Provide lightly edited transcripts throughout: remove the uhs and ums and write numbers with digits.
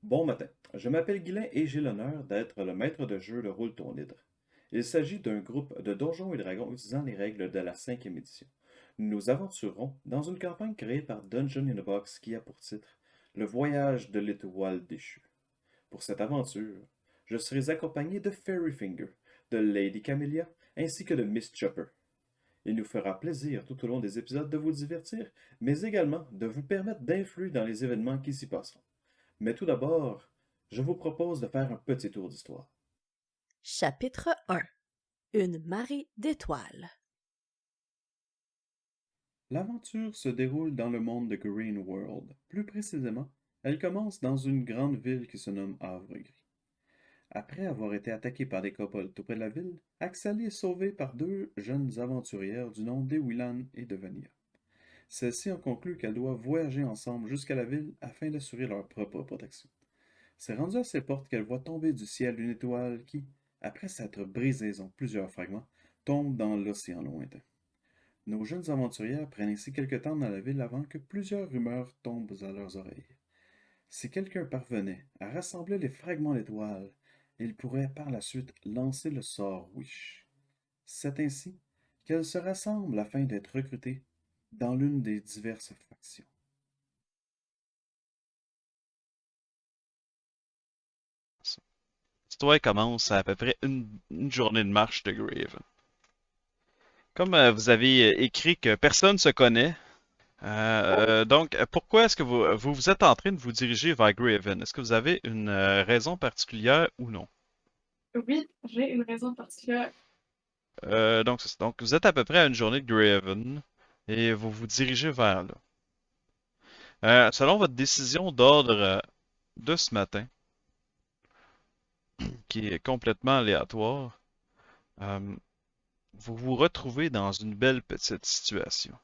Bon matin, je m'appelle Guylain et j'ai l'honneur d'être le maître de jeu de Roule Ton Hydre. Il s'agit d'un groupe de Donjons et Dragons utilisant les règles de la cinquième édition. Nous nous aventurerons dans une campagne créée par Dungeon in a Box qui a pour titre Le voyage de l'étoile déchue. Pour cette aventure, je serai accompagné de Fairyfinger, de Lady Camellia ainsi que de Miss Chopper. Il nous fera plaisir tout au long des épisodes de vous divertir, mais également de vous permettre d'influer dans les événements qui s'y passeront. Mais tout d'abord, je vous propose de faire un petit tour d'histoire. Chapitre 1. Une marée d'étoiles. L'aventure se déroule dans le monde de Green World. Plus précisément, elle commence dans une grande ville qui se nomme Havre-Gris. Après avoir été attaquée par des kobolds tout près de la ville, Axali est sauvée par deux jeunes aventurières du nom d'Ewilan et de Vania. Celles-ci ont conclu qu'elles doivent voyager ensemble jusqu'à la ville afin d'assurer leur propre protection. C'est rendu à ses portes qu'elle voit tomber du ciel une étoile qui, après s'être brisée en plusieurs fragments, tombe dans l'océan lointain. Nos jeunes aventurières prennent ainsi quelque temps dans la ville avant que plusieurs rumeurs tombent à leurs oreilles. Si quelqu'un parvenait à rassembler les fragments d'étoiles, il pourrait par la suite lancer le sort Wish. C'est ainsi qu'elles se rassemblent afin d'être recrutées dans l'une des diverses factions. L'histoire commence à peu près une journée de marche de Grave. Comme vous avez écrit que personne se connaît, donc pourquoi est-ce que vous êtes en train de vous diriger vers Graven? Est-ce que vous avez une raison particulière ou non? Oui, j'ai une raison particulière. Donc vous êtes à peu près à une journée de Graven et vous vous dirigez vers là. Selon votre décision d'ordre de ce matin, qui est complètement aléatoire, euh, vous vous retrouvez dans une belle petite situation.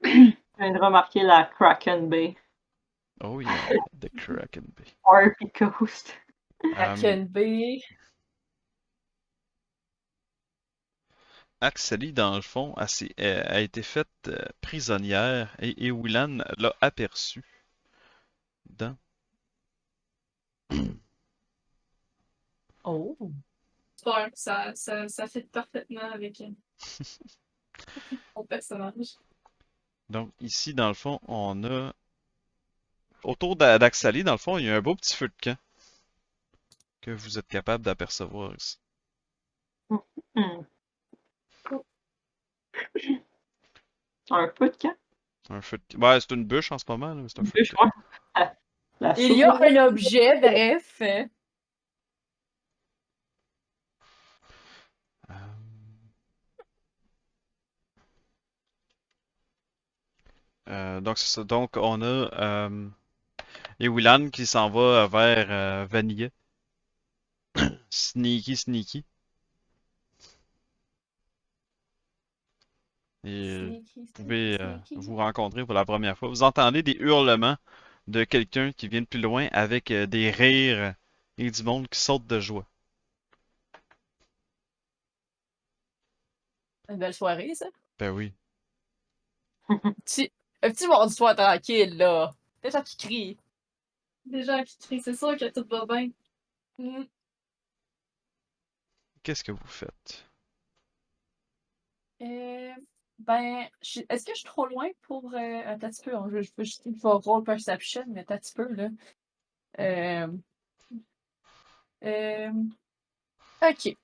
Je viens de remarquer la Kraken Bay. Oh yeah, the Kraken Bay. RP Coast. Kraken Bay. Axeli, dans le fond, a été faite prisonnière et Ewilan l'a aperçue dans... Oh. Super, ça fit parfaitement avec mon personnage. Donc ici, dans le fond, on a... Autour d'Axali, dans le fond, il y a un beau petit feu de camp que vous êtes capable d'apercevoir ici. Hmm. Un feu de camp? Un feu de... Ouais, c'est une bûche en ce moment, là, mais c'est un feu de Bûche, camp. ouais. La Il y a soupe. un objet, bref. Euh, donc c'est ça. Donc on a Ewilan qui s'en va vers Vanilla. Sneaky, sneaky. Et Sneaky, vous pouvez sneaky. vous rencontrer pour la première fois. Vous entendez des hurlements de quelqu'un qui vient de plus loin avec des rires et du monde qui saute de joie. Une belle soirée, ça. Ben oui. Un petit mardi soir tranquille, là. Des gens qui crient. Des gens qui crient, c'est sûr que tout va bien. Qu'est-ce que vous faites? Ben, est-ce que je suis trop loin pour. Attends un petit peu, hein, je peux juste faire roll perception, mais attends un petit peu, là. Euh, ok.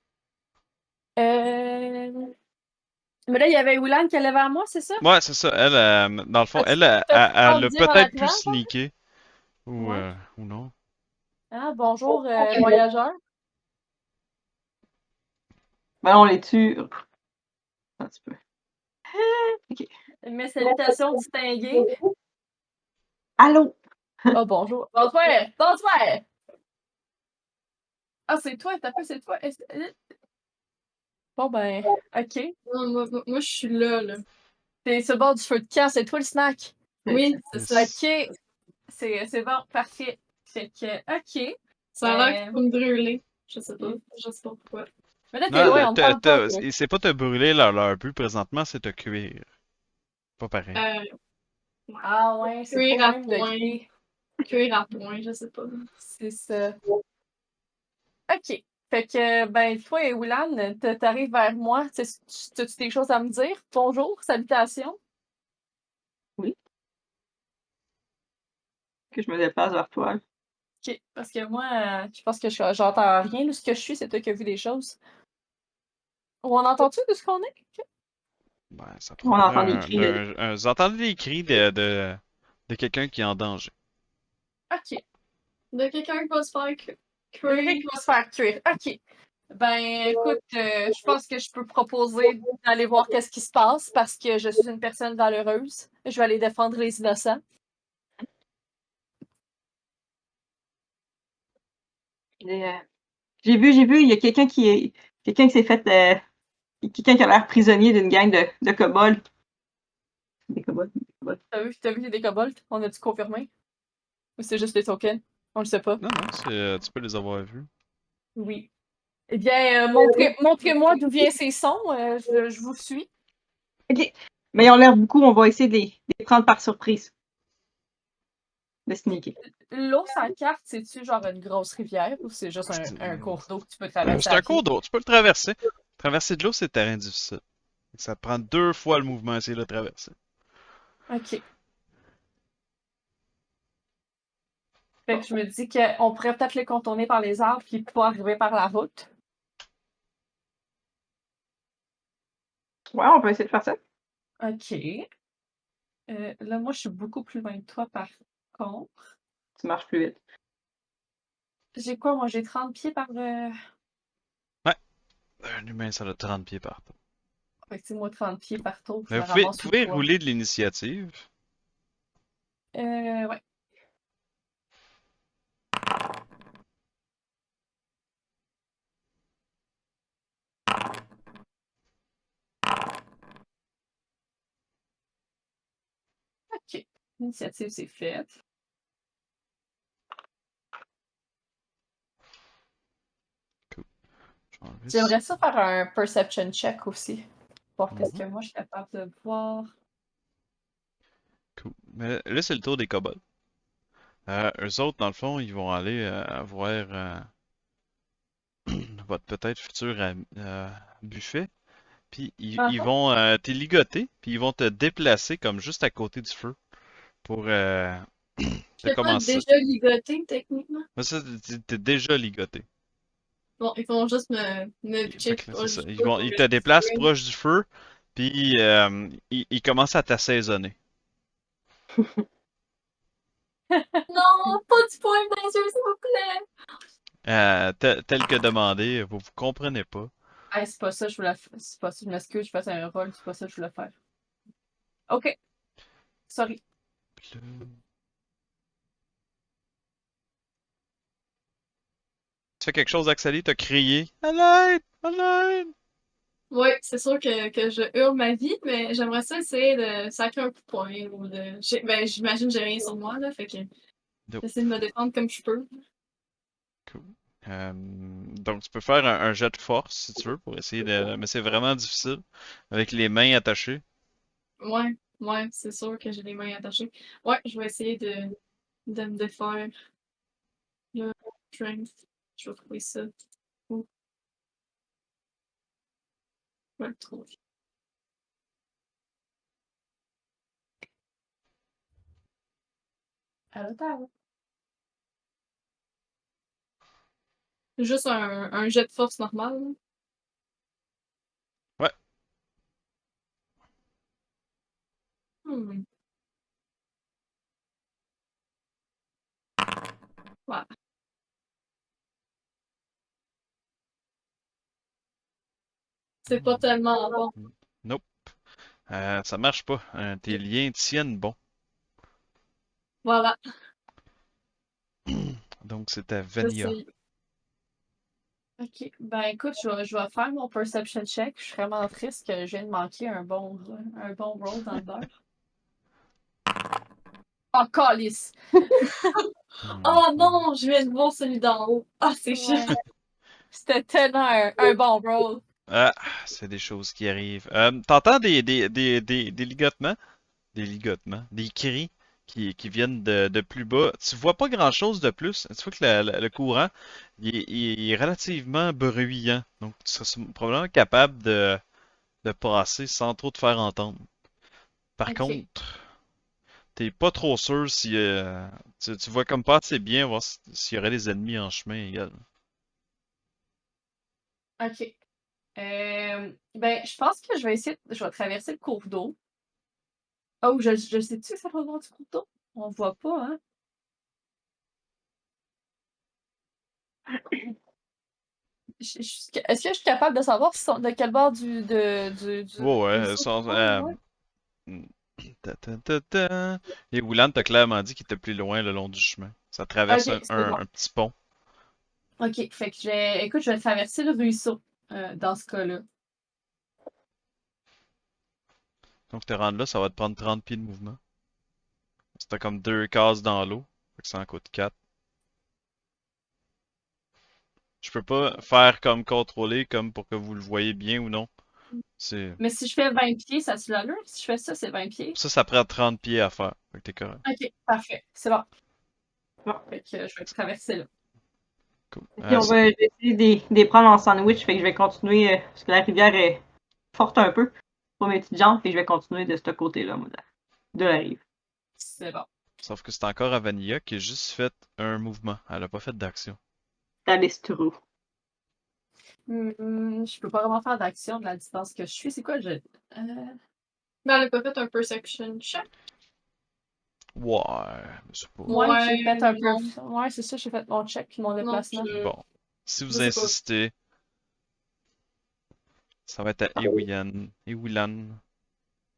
Mais là, il y avait Oulan qui allait vers moi, c'est ça? Ouais, c'est ça. Elle, dans le fond, As-tu elle me a dire en peut-être pu arrivant, genre? sneaker. Ouais. Ou non. Ah, bonjour, voyageur. Ben, on les tue. Un petit peu. Ok. Mes salutations distinguées. Allô? Oh, bonjour. Bonsoir! Bonsoir! Ah, c'est toi, t'as peu, c'est toi. Bon, ben, ok. Moi, je suis là. T'es sur le bord du feu de camp, c'est toi le snack. Oui, c'est ça. Ok. C'est bon, parfait. Fait que, ok. Ça a l'air qu'il faut me brûler. Je sais pas pourquoi. Mais là, t'es Non, loin, on te parle pas. c'est pas te brûler leur but présentement, c'est te cuire. Pas pareil. Ah ouais, c'est Cuire pas à le même point. degré. Cuire à point, je sais pas. C'est ça. OK. Fait que, ben, toi et Oulan, t'arrives vers moi. T'as-tu des choses à me dire? Bonjour, salutations. Oui. Que je me déplace vers toi. OK. Parce que moi, je pense que j'entends rien. Là, ce que je suis, c'est toi qui as vu des choses. On entend-tu de ce qu'on est? OK. Ben, ça On prendrait entend des cris. vous entendez des cris de quelqu'un qui est en danger. OK. De quelqu'un qui va se faire Quelqu'un cuire. qui va se faire cuire. OK. Ben, écoute, je pense que je peux proposer d'aller voir qu'est-ce qui se passe parce que je suis une personne valeureuse. Je vais aller défendre les innocents. Et, j'ai vu, il y a quelqu'un qui s'est fait, quelqu'un qui a l'air prisonnier d'une gang de kobolds. Des kobolds. T'as vu des kobolds? On a-tu confirmé? Ou c'est juste des tokens? On le sait pas. Non, non, tu peux les avoir vus. Oui. Eh bien, montrez-moi d'où viennent ces sons. Je vous suis. Ok. Mais ils ont l'air beaucoup, on va essayer de les prendre par surprise. De sneaker. L'eau sans carte, c'est-tu genre une grosse rivière ou c'est juste un cours d'eau que tu peux traverser C'est à un cours pied? d'eau, tu peux le traverser. Traverser de l'eau, c'est terrain difficile. Ça te prend 2 fois le mouvement à essayer de le traverser. OK. Fait que je me dis qu'on pourrait peut-être les contourner par les arbres puis pas arriver par la route. Ouais, on peut essayer de faire ça. OK. Là, moi, je suis beaucoup plus loin de toi, par contre. Tu marches plus vite. J'ai quoi, moi? J'ai 30 pieds par... Ouais. Un humain, ça a 30 pieds par tour. Fait que, tu sais, moi, 30 pieds par tour, je Mais me vous pouvez, ramasse où pouvez toi? rouler de l'initiative. Ouais. OK. L'initiative, c'est faite. Cool. Je vais enlever ça. J'aimerais ça faire un perception check aussi. Voir qu'est-ce Mhm. que moi, je suis capable de voir. Cool. Mais là, c'est le tour des kobolds. Eux autres, dans le fond, ils vont aller voir votre peut-être futur buffet. Puis ils vont te ligoter, puis ils vont te déplacer comme juste à côté du feu pour Je sais pas commencer. déjà ligoté, techniquement. Mais ça, t'es déjà ligoté. Bon, ils vont juste me pitcher Fait que là, c'est proche ça. du feu pour Ils que te je déplacent puisse proche du feu, puis ils commencent à t'assaisonner. Non, pas du poing dans les yeux, s'il vous plaît! Tel que demandé, vous comprenez pas. Hey, c'est pas ça, je voulais faire. C'est pas ça, je m'excuse, je faisais un rôle, c'est pas ça que je voulais faire. OK. Sorry. Puis là, tu fais quelque chose, Axali, t'as crié à l'aide! À l'aide! Ouais, c'est sûr que je hurle ma vie, mais j'aimerais ça essayer de sacrer un coup de poing ou de. Ben, j'imagine que j'ai rien sur moi, là, fait que Nope. j'essaie de me défendre comme je peux. Cool. Donc tu peux faire un jet de force si tu veux pour essayer de. Mais c'est vraiment difficile avec les mains attachées. Ouais, ouais, c'est sûr que j'ai les mains attachées. Ouais, je vais essayer de me défaire. Le strength. Je vais trouver ça. Où? Je vais le trouver. À l'Ottawa. Juste un jet de force normal, là. Ouais. Hmm. Voilà. C'est pas tellement bon. Nope. Ça marche pas. Tes liens tiennent bon. Voilà, Donc c'était Vania. j'essaie. OK. Ben écoute, je vais faire mon perception check. Je suis vraiment triste que je viens de manquer un bon roll dans le beurre. Oh, calice! Oh non, je viens de voir celui d'en haut. Ah, c'est chiant. Ouais. C'était tellement un bon roll. Ah, c'est des choses qui arrivent. T'entends des ligotements, des ligotements, des cris qui viennent de plus bas. Tu vois pas grand-chose de plus. Tu vois que le courant il est relativement bruyant. Donc, tu seras probablement capable de passer sans trop te faire entendre. Par Ok. contre, t'es pas trop sûr si tu vois comme pas assez bien voir s'il y aurait des ennemis en chemin également. Ok. Ben, je pense que je vais essayer. Je vais traverser le cours d'eau. Oh, je sais-tu que ça va voir du cours d'eau? On voit pas, hein? Est-ce que je suis capable de savoir de quel bord du Ouais, ouais, ruisseau qu'ils sont, ouais? hmm, ta. Et Woolan t'a clairement dit qu'il était plus loin le long du chemin. Ça traverse Ok, c'est bon. un petit pont. Ok, fait que écoute, je vais traverser le ruisseau dans ce cas-là. Donc, te rendre là, ça va te prendre 30 pieds de mouvement. C'était comme 2 cases dans l'eau. Fait que ça en coûte 4. Je peux pas faire comme contrôler, comme pour que vous le voyez bien ou non. C'est Mais si je fais 20 pieds, ça se l'allure? Si je fais ça, c'est 20 pieds? ça prend 30 pieds à faire. Fait que t'es correct. Ok, parfait. C'est bon. Bon. Fait que je vais traverser là. Cool. Puis je vais essayer de les prendre en sandwich, fait que je vais continuer, parce que la rivière est forte un peu pour mes petites jambes, et je vais continuer de ce côté-là, moi, de la rive. C'est bon. Sauf que c'est encore à Vanilla qui a juste fait un mouvement. Elle a pas fait d'action. Talestro. Je peux pas vraiment faire d'action de la distance que je suis. C'est quoi, Mais elle a pas fait un perception check. Ouais, mais c'est pas. Ouais, j'ai fait un non. peu. Ouais, c'est ça, j'ai fait mon check puis mon Non, déplacement. Bon. Si je vous sais pas. insistez, ça va être à Ewilan. Ewilan.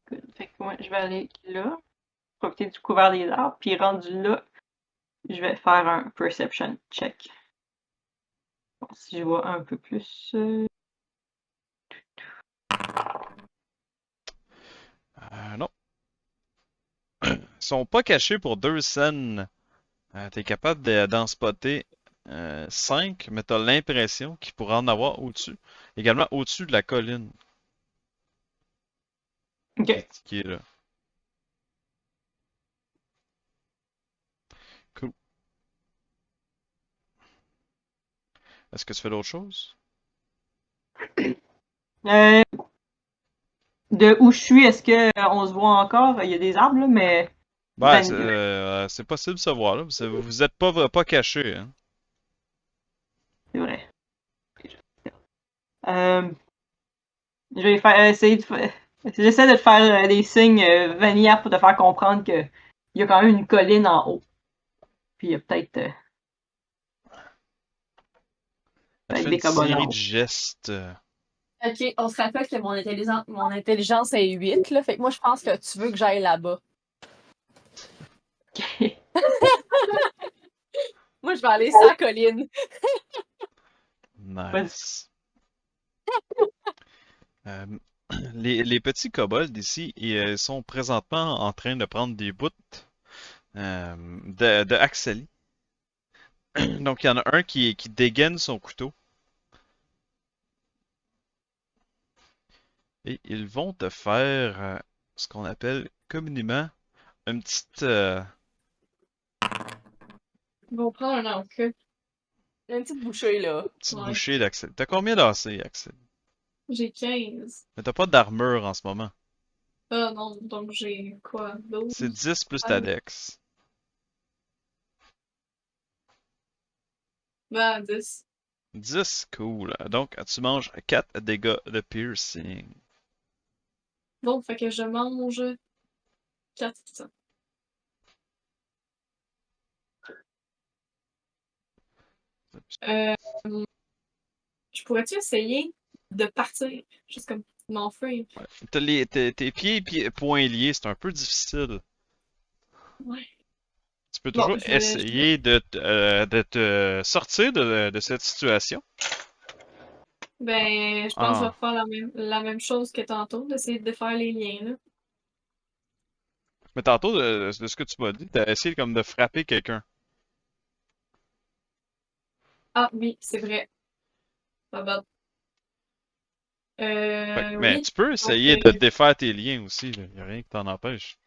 Good. Fait que moi, je vais aller là, profiter du couvert des arbres, puis rendu là, je vais faire un perception check. Bon, si je vois un peu plus. Non. Ils sont pas cachés pour 2 scènes. T'es capable d'en spotter 5, mais t'as l'impression qu'il pourrait en avoir au-dessus. Également au-dessus de la colline Ok. qui est là. Cool. Est-ce que tu fais d'autres choses? Euh, de où je suis, est-ce qu'on se voit encore? Il y a des arbres, là, mais. Ben, c'est possible de se voir là. Vous êtes pas cachés, hein. C'est vrai. Euh, je vais faire, essayer de faire. J'essaie de te faire des signes vanilla pour te faire comprendre que il y a quand même une colline en haut. Puis il y a peut-être Elle fait des une kobolds série en de haut. gestes. Ok, on se rappelle que mon intelligence est 8, là. Fait que moi, je pense que tu veux que j'aille là-bas. Moi, je vais aller sur la colline. Nice. Euh, les petits kobolds ici, ils sont présentement en train de prendre des bouts de Axeli. Donc, il y en a un qui dégaine son couteau. Et ils vont te faire ce qu'on appelle communément une petite, Ils vont prendre un encre. Une petite bouchée, là. petite Ouais. bouchée d'Axel. T'as combien d'AC, Axel? J'ai 15. Mais t'as pas d'armure en ce moment. Ah non, donc j'ai quoi? C'est 12? 10 plus ta Ah, dex. ben 10. 10, cool. Donc, tu manges 4 dégâts de piercing. Bon, fait que je mange 4. Euh, je pourrais-tu essayer de partir? Juste comme m'enfuir? Tes poings liés, c'est un peu difficile. Ouais. Tu peux Bon, toujours essayer de te sortir de cette situation. ben, je pense que je vais Ah. faire la même chose que tantôt, d'essayer de faire les liens, là. Mais tantôt, de ce que tu m'as dit, t'as essayé comme de frapper quelqu'un. Ah oui, c'est vrai. Pas bad. Mais Oui. tu peux Donc, essayer de défaire tes liens aussi, là. Y a rien qui t'en empêche.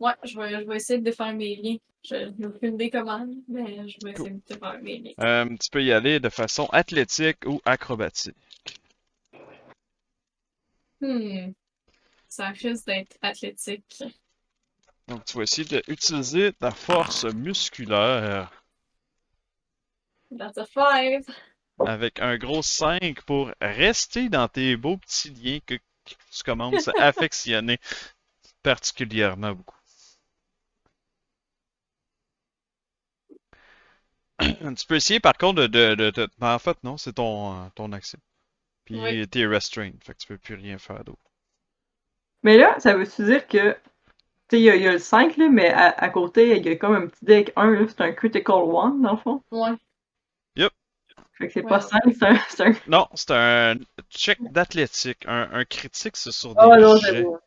Ouais, je vais essayer de défaire mes liens. Je n'ai aucune idée comment, mais je vais Cool. essayer de défaire mes liens. Tu peux y aller de façon athlétique ou acrobatique. Ça risque d'être athlétique. Donc, tu vas essayer d'utiliser ta force musculaire That's a 5. avec un gros 5 pour rester dans tes beaux petits liens que tu commences à affectionner particulièrement beaucoup. Tu peux essayer par contre ben, en fait, non, c'est ton action. Puis Oui. t'es restrained, fait que tu peux plus rien faire d'autre. Mais là, ça veut-tu dire que, tu sais, il y a le 5, là, mais à côté, il y a comme un petit deck 1, là, c'est un critical one, dans le fond. Ouais. Yep. Fait que c'est Ouais. pas 5, c'est un... Non, c'est un check d'athlétique. Un critique, c'est sur Oh des non, jets. j'avoue.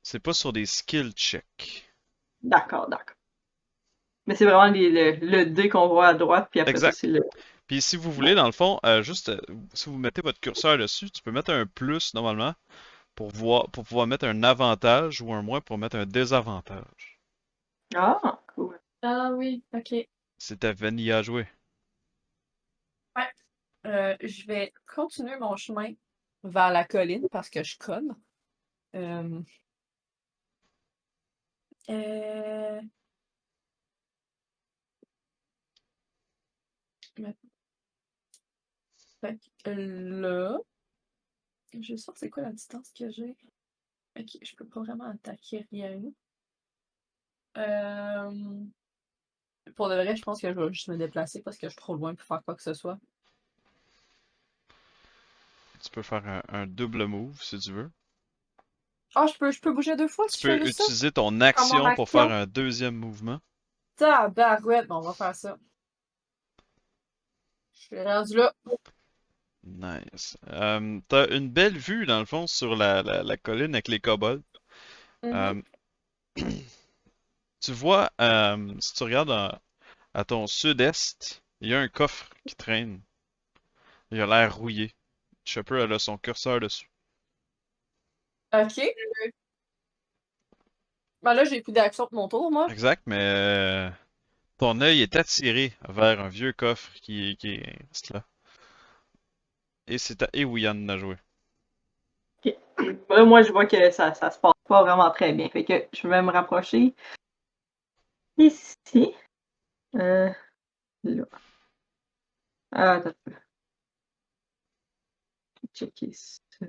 C'est pas sur des skill checks. D'accord. Mais c'est vraiment le dé qu'on voit à droite, puis après Exact. ça, c'est le... Puis si vous voulez, dans le fond, si vous mettez votre curseur dessus, tu peux mettre un plus normalement pour pouvoir mettre un avantage ou un moins pour mettre un désavantage. Ah, cool. Ah oui, ok. C'est à Vanille à jouer. Je vais continuer mon chemin vers la colline parce que je conne. Euh, euh, mais- Fait que là, je sais c'est quoi la distance que j'ai. Ok, je peux pas vraiment attaquer rien. Euh, Pour de vrai, je pense que je vais juste me déplacer parce que je suis trop loin pour faire quoi que ce soit. Tu peux faire un double move si tu veux. Ah, je peux bouger 2 fois Tu si je fais peux juste ça? utiliser ton Comme action mon pour faire action? un deuxième mouvement. Tabarouette, bon, on va faire ça. Je suis rendu là. Nice. T'as une belle vue dans le fond sur la colline avec les kobolds. Mhm. Euh, tu vois, si tu regardes à ton sud-est, il y a un coffre qui traîne. Il a l'air rouillé. Chopper, elle a son curseur dessus. Ok. Ben là, j'ai plus d'action pour mon tour, moi. Exact, mais ton œil est attiré vers un vieux coffre qui est là. Et c'est à Ewian de jouer. Ok. Là, moi, je vois que ça se passe pas vraiment très bien. Fait que je vais me rapprocher ici. Là. Ah, attends. Checker ça.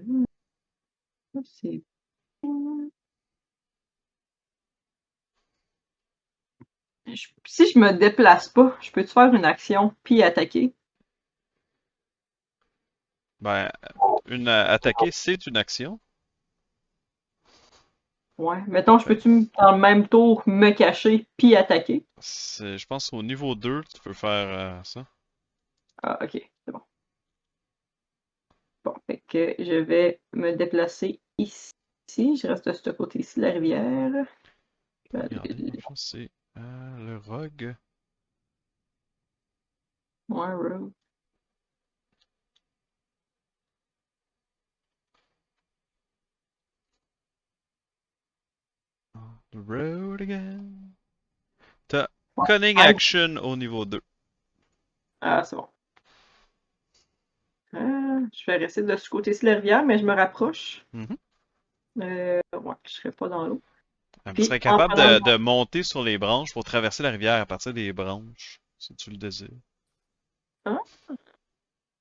C'est bon. Si je me déplace pas, je peux-tu faire une action puis attaquer? Ben, attaquer, c'est une action. Ouais. Mettons, je Fait peux-tu, dans le même tour, me cacher puis attaquer? je pense au niveau 2, tu peux faire ça. Ah, ok. C'est bon. Bon, fait que je vais me déplacer ici. Je reste de ce côté-ci de la rivière. Je vais aller Regardez, dans là. le fond, c'est le rogue. Ouais, road. The road again. T'as Ouais. Cunning Ah, Action au niveau 2. ah, c'est bon. Je vais rester de ce côté-ci de la rivière, mais je me rapproche. Mhm. Ouais, je serai pas dans l'eau. Tu Puis, serais en capable prenant le... de monter sur les branches pour traverser la rivière à partir des branches, si tu le désires. Hein?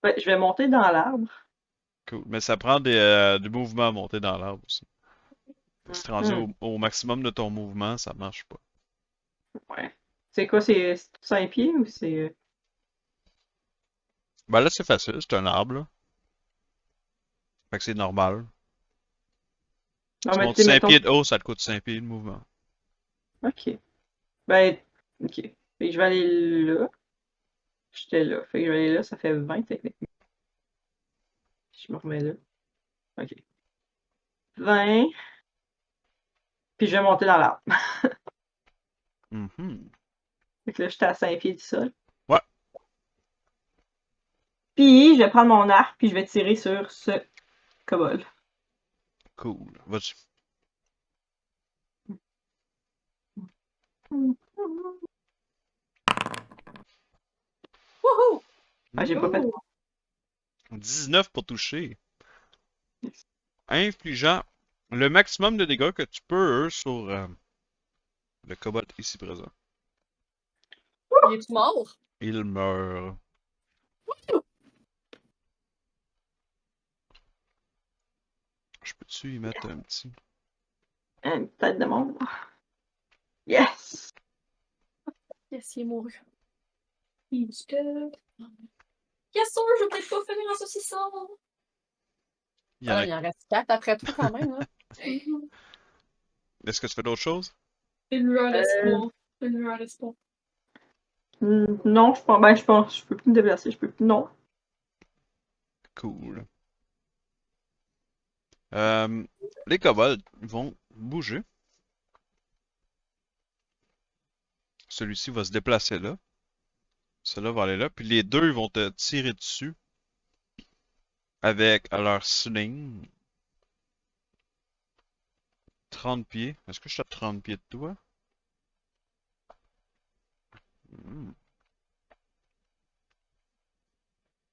Ouais, je vais monter dans l'arbre. Cool. Mais ça prend du mouvement à monter dans l'arbre aussi. Si t'es rendu Mhm. au maximum de ton mouvement, ça marche pas. Ouais. C'est quoi, c'est 5 pieds ou c'est... Ben là, c'est facile, c'est un arbre, là. Fait que c'est normal. Non, Tu mais tu montes sais, 5 mettons... pieds de haut, ça te coûte 5 pieds de mouvement. Ok. Ben, ok. Fait que je vais aller là. J'étais là. Fait que je vais aller là, ça fait 20 techniquement. Je me remets là. Ok. 20. Puis je vais monter dans l'arbre. Mhm. Fait que là, j'étais à 5 pieds du sol. Ouais, Puis je vais prendre mon arc, puis je vais tirer sur ce kobold. cool. Vas-y. Wouhou! Ah, j'ai pas fait. Oh! 19 pour toucher. Infligeant le maximum de dégâts que tu peux sur le kobold ici présent. Il est mort? Il meurt. Je peux-tu y mettre un petit... Une tête de monde. Yes! Yes, il est mouru. He's dead. Yes, sir, je vais peut-être pas finir en saucisson. Il y en a... Il en reste 4 après tout quand même. Là. Est-ce que tu fais d'autres choses? Une lueur d'espoir. Une lueur d'espoir. Non, je pense. Ben, je pense. Je peux plus me déplacer. Je peux plus. Non. Cool. Les kobolds vont bouger. Celui-ci va se déplacer là. Celui-là va aller là. Puis les deux vont te tirer dessus. Avec leur sling. 30 pieds. Est-ce que je suis à 30 pieds de toi?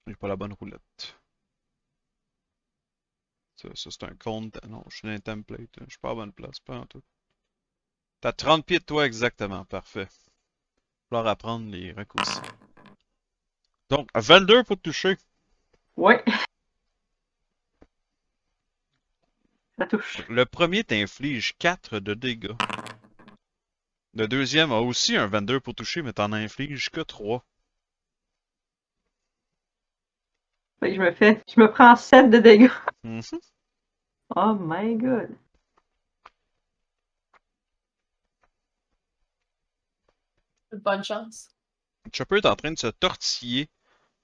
J'ai pas la bonne roulette. Ça c'est un compte. Non, je suis dans un template. Je suis pas à la bonne place. Pas en tout. T'as 30 pieds de toi exactement. Parfait. Il va falloir apprendre les raccourcis. Donc, 22 pour toucher. Ouais. Ça touche. Le premier t'inflige 4 de dégâts. Le deuxième a aussi un 22 pour toucher, mais t'en infliges que 3. Fait que je me prends 7 de dégâts. Mhm. Oh my god. Bonne chance. Chopper est en train de se tortiller.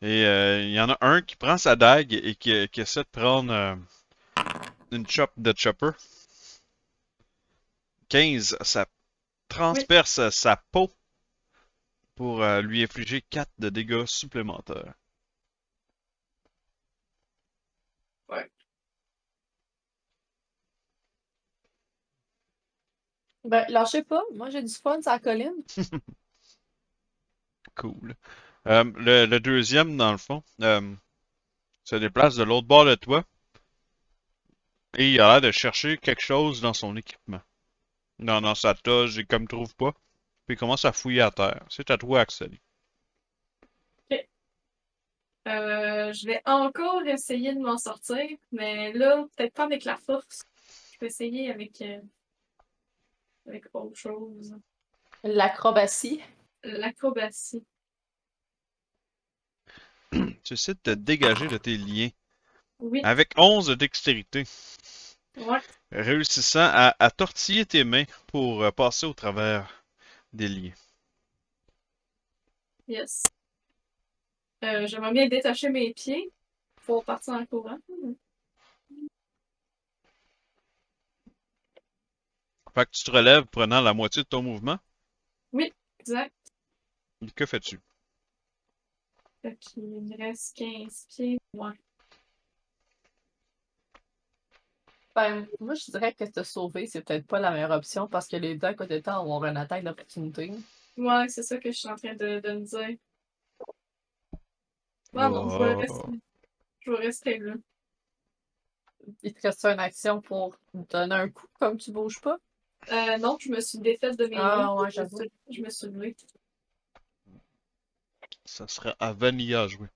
Et il y en a un qui prend sa dague et qui essaie de prendre une chop de Chopper. 15, ça transperce sa peau pour lui infliger 4 de dégâts supplémentaires. Ben, lâchez pas. Moi, j'ai du fun sur la colline. Cool. Le deuxième, dans le fond, se déplace de l'autre bord de toi. Et il a l'air de chercher quelque chose dans son équipement. Dans sa toge, il comme trouve pas. Puis il commence à fouiller à terre. C'est à toi, Axel. Je vais encore essayer de m'en sortir, mais là, peut-être pas avec la force. Je vais essayer avec autre chose. L'acrobatie. L'acrobatie. Tu essaies de te dégager de tes liens. Oui. Avec 11 de dextérité. Ouais. Réussissant à tortiller tes mains pour passer au travers des liens. Yes. J'aimerais bien détacher mes pieds pour partir en courant. Fait que tu te relèves prenant la moitié de ton mouvement. Oui, exact. Que fais-tu? Fait qu'il me reste 15 pieds. Ouais. Ben, moi, je dirais que te sauver, c'est peut-être pas la meilleure option parce que les deux à côté de toi vont avoir une attaque d'opportunité. Ouais, c'est ça que je suis en train de me dire. Ah non, je vais rester. Je vais rester là. Il te reste une action pour donner un coup comme tu bouges pas? Non, je me suis défaite de mes Ah, mains. ouais, j'avoue. Je me suis levée. Ça sera à Vanilla à jouer.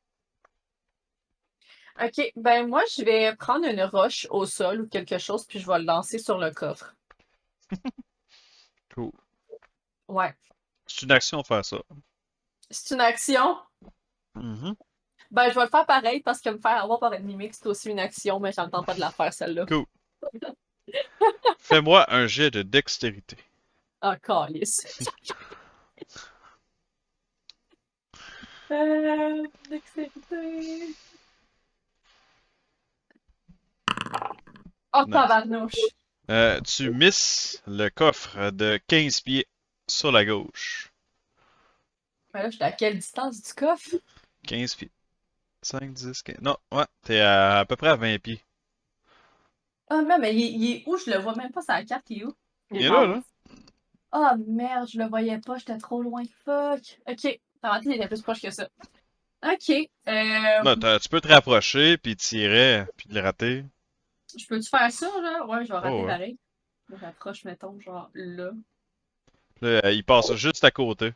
Ok, ben moi, je vais prendre une roche au sol ou quelque chose, puis je vais le lancer sur le coffre. Cool. Ouais. C'est une action de faire ça. C'est une action? Mhm. Ben, je vais le faire pareil parce que me faire avoir par une mimique, c'est aussi une action, mais j'entends pas de la faire, celle-là. Cool. Fais-moi un jet de dextérité. Ah, calice. Dextérité. Oh, Nice. tabarnouche. Tu misses le coffre de 15 pieds sur la gauche. Ben là, je suis à quelle distance du coffre? 15 pieds. 5, 10, 15. Non, ouais, t'es à peu près à 20 pieds. Ah, mais il est où? Je le vois même pas sur la carte, il est où? Il est là, là. Ah merde, je le voyais pas, j'étais trop loin. Fuck. Ok. Dans ma tête, il était plus proche que ça. Ok. Non, tu peux te rapprocher, puis tirer, puis le rater. Je peux-tu faire ça, là? Ouais, je vais rater Oh, ouais. pareil. Je me rapproche, mettons, genre là. Là, il passe juste à côté.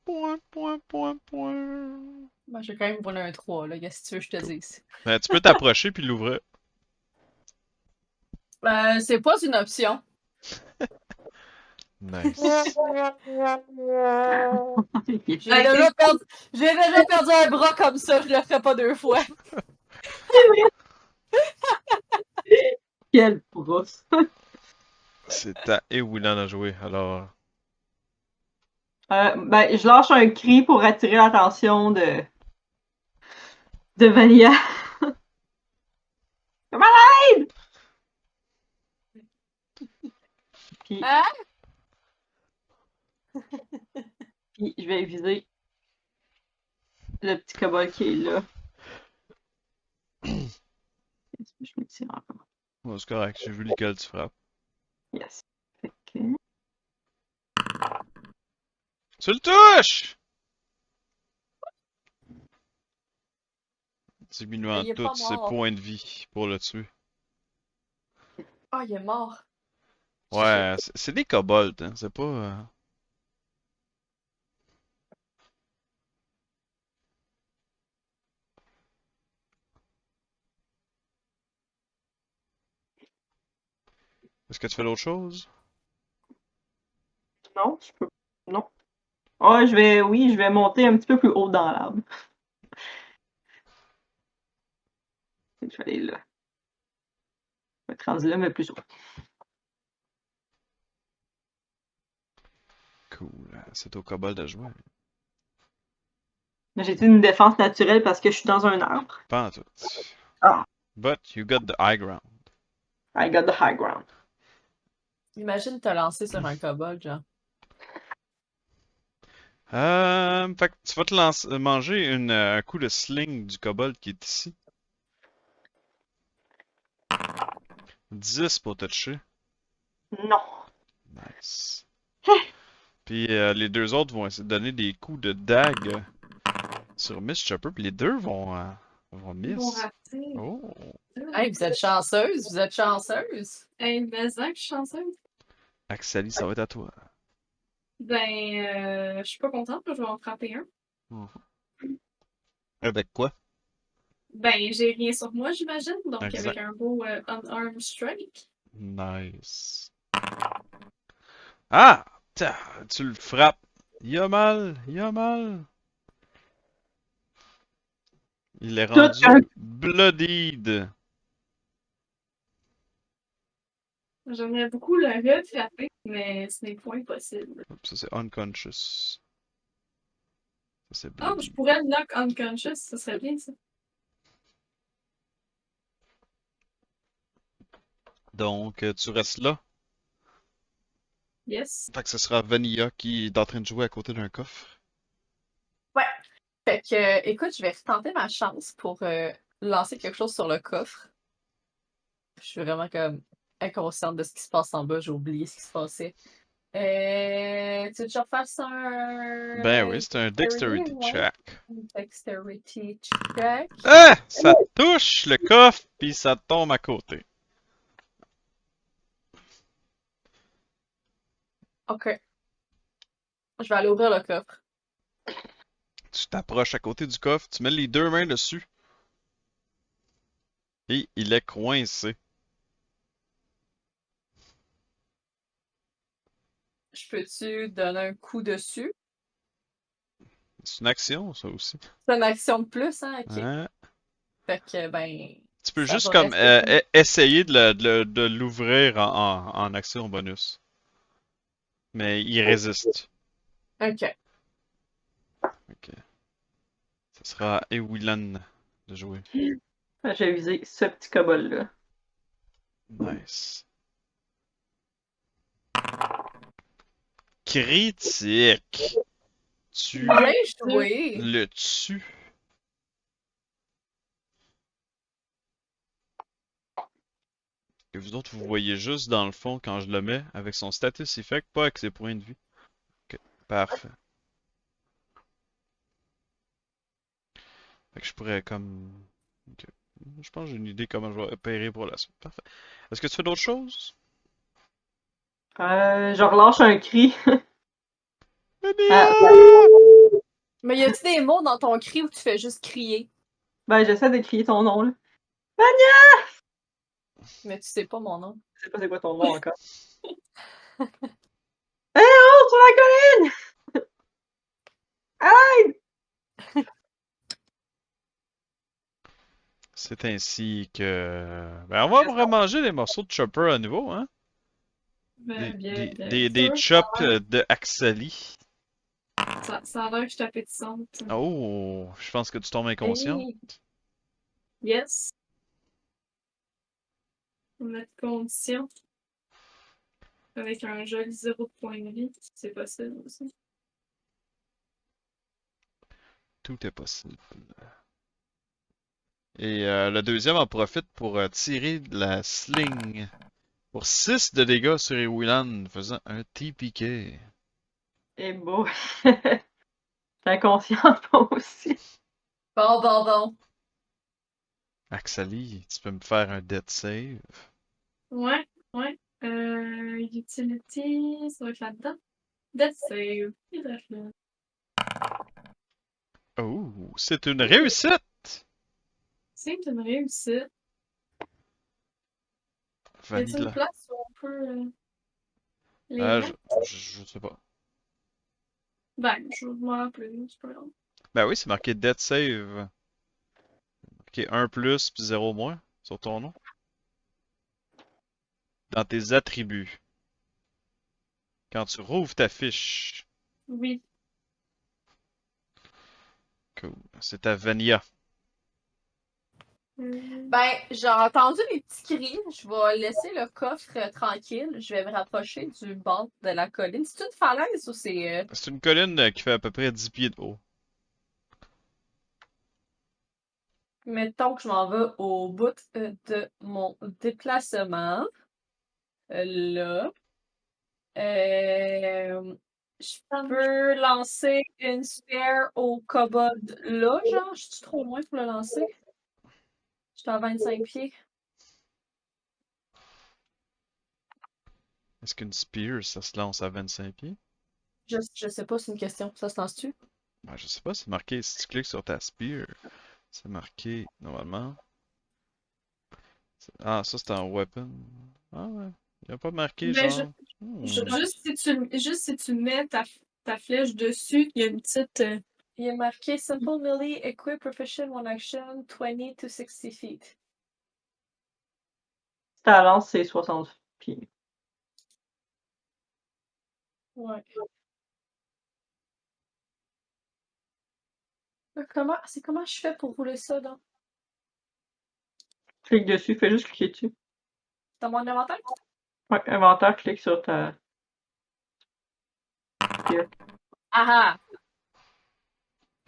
Point, point, point, point. Moi, j'ai quand même volé un 3, là. Qu'est-ce que tu veux que je te Cool. dise? Ben, tu peux t'approcher puis l'ouvrir. C'est pas une option. Nice. J'ai déjà perdu un bras comme ça, je le ferai pas 2 fois. Quelle brousse. C'est à Ewillan à jouer, alors. Ben, je lâche un cri pour attirer l'attention de Vanilla. Malade! Puis, Hein? puis je vais viser le petit kobold qui est là. Je me tire encore. Ouais, c'est correct, j'ai vu lequel tu frappes. Yes. Fait que... Tu le touches! Diminuant Il est pas tous ses mort. points de vie pour le tuer. Ah, il est mort. Ouais, c'est des kobolds, hein, c'est pas. Est-ce que tu fais d'autres choses? Non, je peux. Non. Ah, je vais monter un petit peu plus haut dans l'arbre. Je vais aller là. Je vais être rendu là, mais plus haut. Cool, c'est au kobold à jouer. J'ai une défense naturelle parce que je suis dans un arbre. Pas en tout. Ah. But you got the high ground. I got the high ground. Imagine te lancer sur un kobold, genre. Fait que tu vas te manger un coup de sling du kobold qui est ici. 10 pour toucher. Non. Nice. Puis les deux autres vont essayer de donner des coups de dague sur Miss Chopper, puis les deux vont Ils vont miss. rater. Oh. Hey, vous êtes chanceuse, vous êtes chanceuse. Hey, mais ça, que je suis chanceuse. Axali, ça va être à toi. Ben, je suis pas contente, je vais en frapper un. Avec quoi? Ben, j'ai rien sur moi, j'imagine. Donc, Exact. avec un beau unarmed strike. Nice. Ah! Tu le frappes. Il a mal, il a mal. Il est rendu bloodied. J'aimerais beaucoup le refrapper, mais ce n'est point possible. Oups, ça c'est unconscious. Ça c'est Ah, bloody. je pourrais le knock unconscious, ça serait bien ça. Donc, tu restes là. Yes. Fait que ce sera Vanilla qui est en train de jouer à côté d'un coffre. Ouais. Fait que, écoute, je vais retenter ma chance pour lancer quelque chose sur le coffre. Je suis vraiment comme inconsciente de ce qui se passe en bas, j'ai oublié ce qui se passait. Tu veux que je refasse un. Ben oui, c'est un dexterity ouais. check. Dexterity check. Ah! Ça touche le coffre, puis ça tombe à côté. Ok. Je vais aller ouvrir le coffre. Tu t'approches à côté du coffre, tu mets les deux mains dessus. Et il est coincé. Je peux-tu donner un coup dessus? C'est une action, ça aussi. C'est une action de plus, hein? Ok. Hein? Fait que, ben. Tu peux ça juste va comme rester essayer de l'ouvrir en action bonus. Mais il résiste. Ok. Ok. Ça sera à Ewillan de jouer. J'ai visé ce petit kobold-là. Nice. Critique. Tu Bien joué! le tues. Que vous autres, vous voyez juste dans le fond quand je le mets avec son status effect, pas avec ses points de vue. Ok, parfait. Fait que je pourrais comme... Ok. Je pense que j'ai une idée comment je vais opérer pour la suite. Parfait. Est-ce que tu fais d'autres choses? Je relâche un cri. Vania! Mais y a-tu des mots dans ton cri où tu fais juste crier? Ben, j'essaie de crier ton nom, là. Mais tu sais pas mon nom. Je sais pas c'est quoi ton nom encore. Hé, oh, sur la colline! Aïe! C'est ainsi que... Ben, on va remanger les morceaux de chopper à nouveau, hein? Ben, bien, bien Des sûr, chops de Axali. ça a l'air que je suis appétissante. Oh, je pense que tu tombes inconscient. Hey. Yes. Mettre condition. Avec un joli 0 de point de vie. C'est possible aussi. Tout est possible. Et le deuxième en profite pour tirer de la sling. Pour 6 de dégâts sur Ewilan, faisant un TPK. Et beau. T'es inconsciente, toi aussi. Bon. Axali, tu peux me faire un death save? Ouais. Utility, ça va être là-dedans. Death save. Il reste là. Oh, c'est une réussite! C'est une réussite. Y a-t-il une Vanilla. place où on peut les Je, mettre? je sais pas. Ben, je vais m'en rappeler, c'est pas grave. Ben oui, c'est marqué death save. Ok, 1 plus puis 0 moins sur ton nom. Dans tes attributs. Quand tu rouvres ta fiche. Oui. Cool. C'est à Vanilla. Ben, j'ai entendu les petits cris. Je vais laisser le coffre tranquille. Je vais me rapprocher du bord de la colline. C'est une falaise ou c'est... C'est une colline qui fait à peu près 10 pieds de haut. Mettons que je m'en vais au bout de mon déplacement. Là. Je peux lancer une sphère au kobold là, genre? Je suis trop loin pour le lancer? Je suis à 25 pieds. Est-ce qu'une spear, ça se lance à 25 pieds? Je sais pas, c'est une question. Ça se lance-tu? Ben, je sais pas, c'est marqué, si tu cliques sur ta spear, c'est marqué, normalement. Ah, ça c'est en weapon. Ah ouais, il a pas marqué Ben, genre... juste si tu mets ta flèche dessus, il y a une petite. Il est marqué Simple Melee Equip Proficient One Action 20 to 60 feet. Ta lance, c'est 60 pieds. Ouais. C'est comment je fais pour rouler ça, donc? Clique dessus, fais juste cliquer dessus. Dans mon inventaire? Ouais, inventaire, clique sur ta. Ah ah!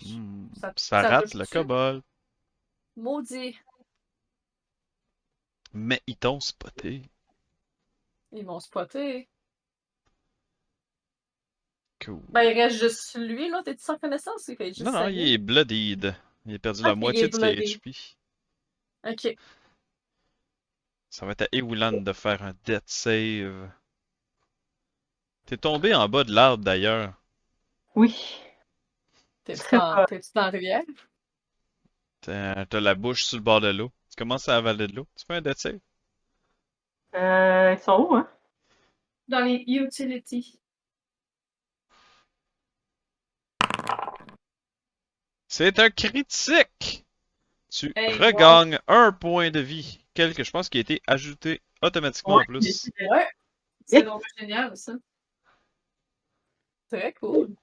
Hmm, Ça ça rate touche le dessus? kobold. Maudit! Mais ils t'ont spoté. Ils m'ont spoté. Cool. Ben, il reste juste lui, là. T'es-tu sans connaissance? Il fait juste Non, non, il est bloodied. Il a perdu la Ok, il moitié est de ses bloody. HP. Ok. Ça va être à Ewilan de faire un death save. T'es tombé en bas de l'arbre d'ailleurs. Oui. T'es-tu dans la rivière? T'as la bouche sur le bord de l'eau. Tu commences à avaler de l'eau. Tu fais un death save. Ils sont où, hein? Dans les utilities. C'est un critique! Tu Hey, regagnes un point de vie. Quelque, je pense, qui a été ajouté automatiquement en Ouais, plus. Ouais. C'est vraiment génial, ça. Très cool.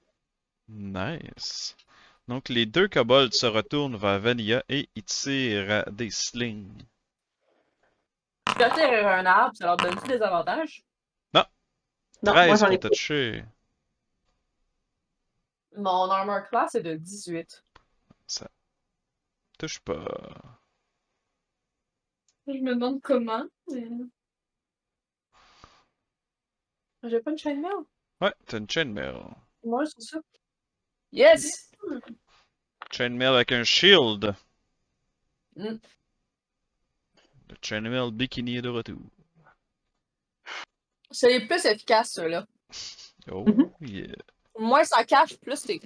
Nice. Donc, les deux kobolds se retournent vers Vanilla et ils tirent des slings. Je peux atterrir un arbre, ça leur donne-tu des avantages? Non, Non, moi 13 j'en ai pour pas. toucher. Mon armor class est de 18. Ça touche pas. Je me demande comment. Mais... J'ai pas une chaînemail? Ouais, t'as une chainmail. Moi, c'est ça. Yes! Chainmail avec un shield. Mm. Le chainmail bikini est de retour. C'est les plus efficaces, ceux-là. Oh yeah. Moins ça cache, plus c'est.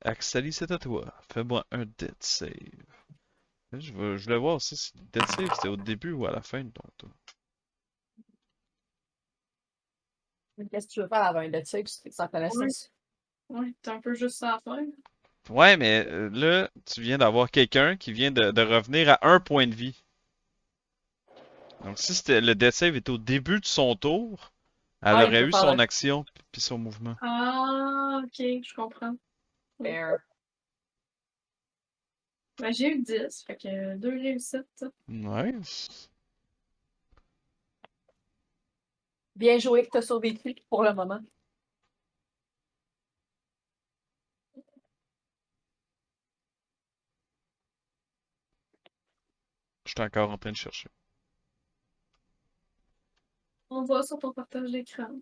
Axali, c'est à toi. Fais-moi un dead save. Là, je voulais voir aussi si le dead save c'était au début ou à la fin de ton tour. Qu'est-ce que tu veux faire avant un dead save? C'est sans connaissance. Ouais, t'as un peu juste ça à faire. Ouais, mais là, tu viens d'avoir quelqu'un qui vient de revenir à un point de vie. Donc si c'était le dead save était au début de son tour, elle Ah, il aurait peut eu faire son le action puis son mouvement. Ah, ok, je comprends. fair. Ben, j'ai eu 10, fait que 2 réussites. Nice. Bien joué que t'as survécu pour le moment. Je suis encore en train de chercher. On voit sur ton partage d'écran.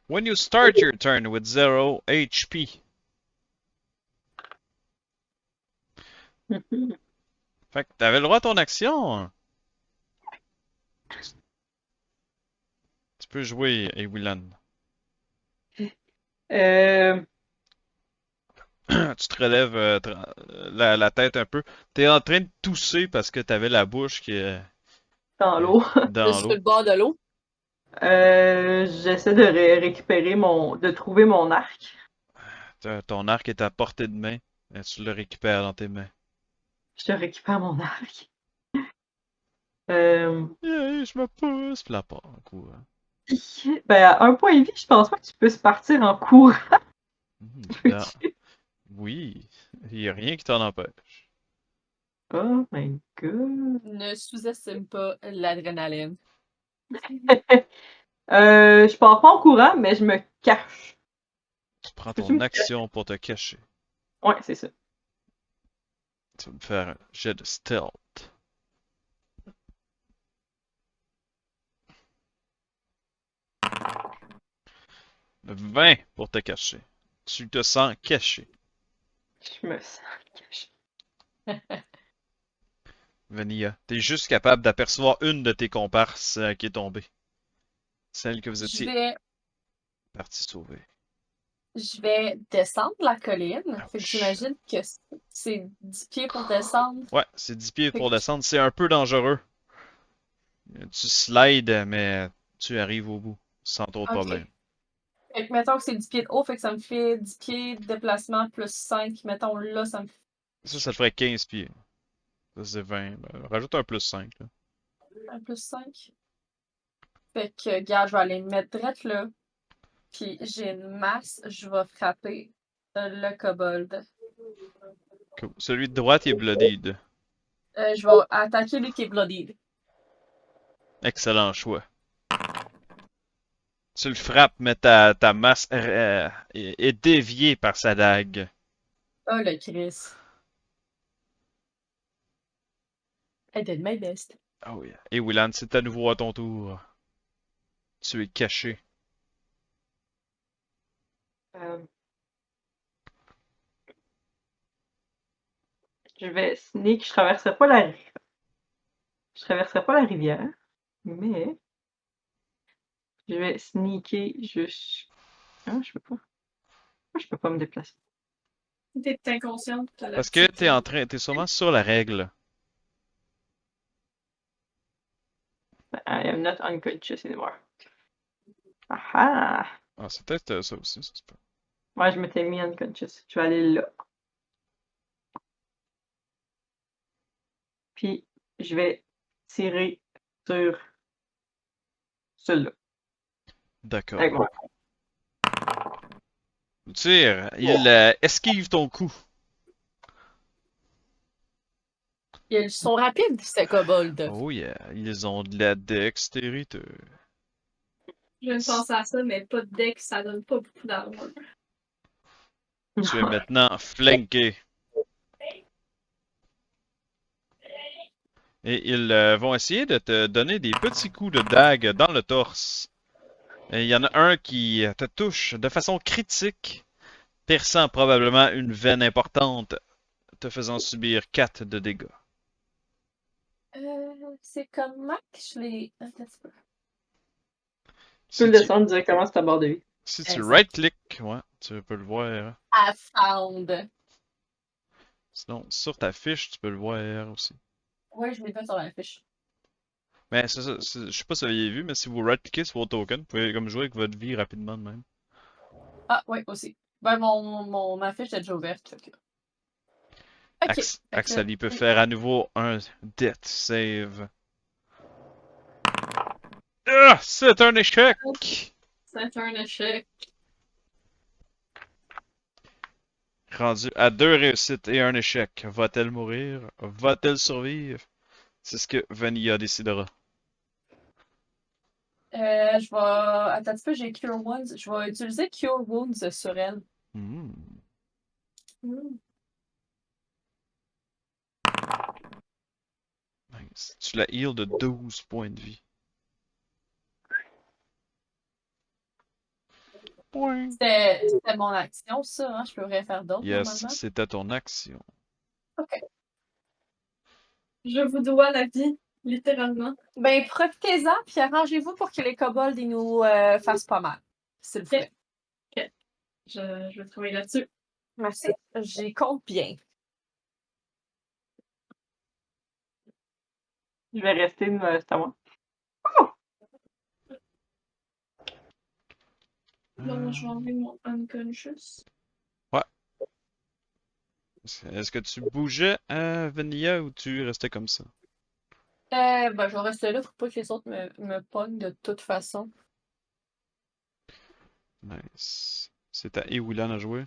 When you start your turn with 0 HP. Fait que t'avais le droit à ton action. Tu peux jouer, Ewilan. Euh, Tu te relèves la tête un peu. T'es en train de tousser parce que t'avais la bouche qui est dans l'eau. dans Sur l'eau. le bord de l'eau. J'essaie de récupérer de trouver mon arc. Ton arc est à portée de main. Et tu le récupères dans tes mains. Je récupère mon arc. Euh, Yeah, je me pousse. Puis la part en courant. Ben, à un point de vie, je pense pas que tu puisses partir en courant. Ah, oui, il n'y a rien qui t'en empêche. Oh my god. Ne sous-estime pas l'adrénaline. Je pars pas en courant, mais je me cache. Tu prends Peux-tu ton me cacher? action pour te cacher. Ouais, c'est ça. Tu vas me faire un jet de stealth. 20 pour te cacher. Tu te sens caché. Je me sens caché. Vanilla, t'es juste capable d'apercevoir une de tes comparses qui est tombée. Celle que vous Je étiez vais, parti sauver. je vais descendre la colline. Fait que Ouch. j'imagine que c'est 10 pieds pour descendre. Ouais, c'est 10 pieds Fait pour que- descendre. C'est un peu dangereux. Tu slides, mais tu arrives au bout sans trop de Ok. problème. Fait que mettons que c'est 10 pieds de haut, fait que ça me fait 10 pieds de déplacement plus 5. Mettons là, ça me fait Ça te ferait 15 pieds. Ça, c'est 20. Ben, rajoute un plus 5. Là. un plus 5. Fait que, gars, je vais aller me mettre direct là. Puis j'ai une masse, je vais frapper le kobold. Cool. Celui de droite il est bloodied. Je vais attaquer lui qui est bloodied. Excellent choix. Tu le frappes, mais ta masse est déviée par sa dague. Oh le Chris. I did my best. Oh yeah. Et Willan, c'est à nouveau à ton tour. Tu es caché. Euh, je vais sneak. Je traverserai pas la rivière, mais je vais sneaker juste. Ah, je peux pas. Pourquoi je peux pas me déplacer? T'es inconsciente, t'as la Parce que petite. t'es sûrement sur la règle. I am not unconscious anymore. Ah ah! Ah, c'est peut-être ça aussi, ça se peut. Ouais, je m'étais mis unconscious. Je vais aller là. Puis, je vais tirer sur celui-là. D'accord. Avec mon. Tu tires, il esquive ton coup. Ils sont rapides, ces kobolds. Oh yeah, ils ont de la dextérité. Je viens de penser à ça, mais pas de deck, ça donne pas beaucoup d'armure. Tu es maintenant flanqué. Et ils vont essayer de te donner des petits coups de dague dans le torse. Et il y en a un qui te touche de façon critique, perçant probablement une veine importante, te faisant subir 4 de dégâts. C'est comment que je l'ai. Attends un petit peu. Tu peux Si le tu, descendre directement sur ta barre de vie. si tu Exact. right-click, ouais, tu peux le voir. I found. Sinon, sur ta fiche, tu peux le voir aussi. Ouais, je l'ai fait sur la fiche. Mais c'est ça, je sais pas si vous aviez vu, mais si vous right-cliquez sur vos tokens, vous pouvez comme jouer avec votre vie rapidement de même. Ah, ouais, aussi. Ben, ma fiche est déjà ouverte. Fait que- Ok. Fait que- Axali peut faire à nouveau un death save. Ah, c'est un échec! C'est un échec. Rendu à 2 réussites et un échec. Va-t-elle mourir? Va-t-elle survivre? C'est ce que Vanilla décidera. Je vais. Attends un petit peu, j'ai Cure Wounds. Je vais utiliser Cure Wounds sur elle. Hmm. Nice. Tu la heal de 12 points de vie. Point. C'était mon action, ça, hein? Je peux rien faire d'autre, Yes, normalement. c'était ton action. Ok. Je vous dois la vie, littéralement. Ben, profitez-en, puis arrangez-vous pour que les kobolds ils nous fassent pas mal. S'il vous plaît. Je vais travailler là-dessus. Merci. J'y compte bien. Je vais rester, c'est à moi. Là, je vais enlever mon unconscious. Est-ce que tu bougeais à Vanilla ou tu restais comme ça? Ben, je vais rester là pour pas que les autres me pognent de toute façon. Nice. C'est à Ewilan à jouer.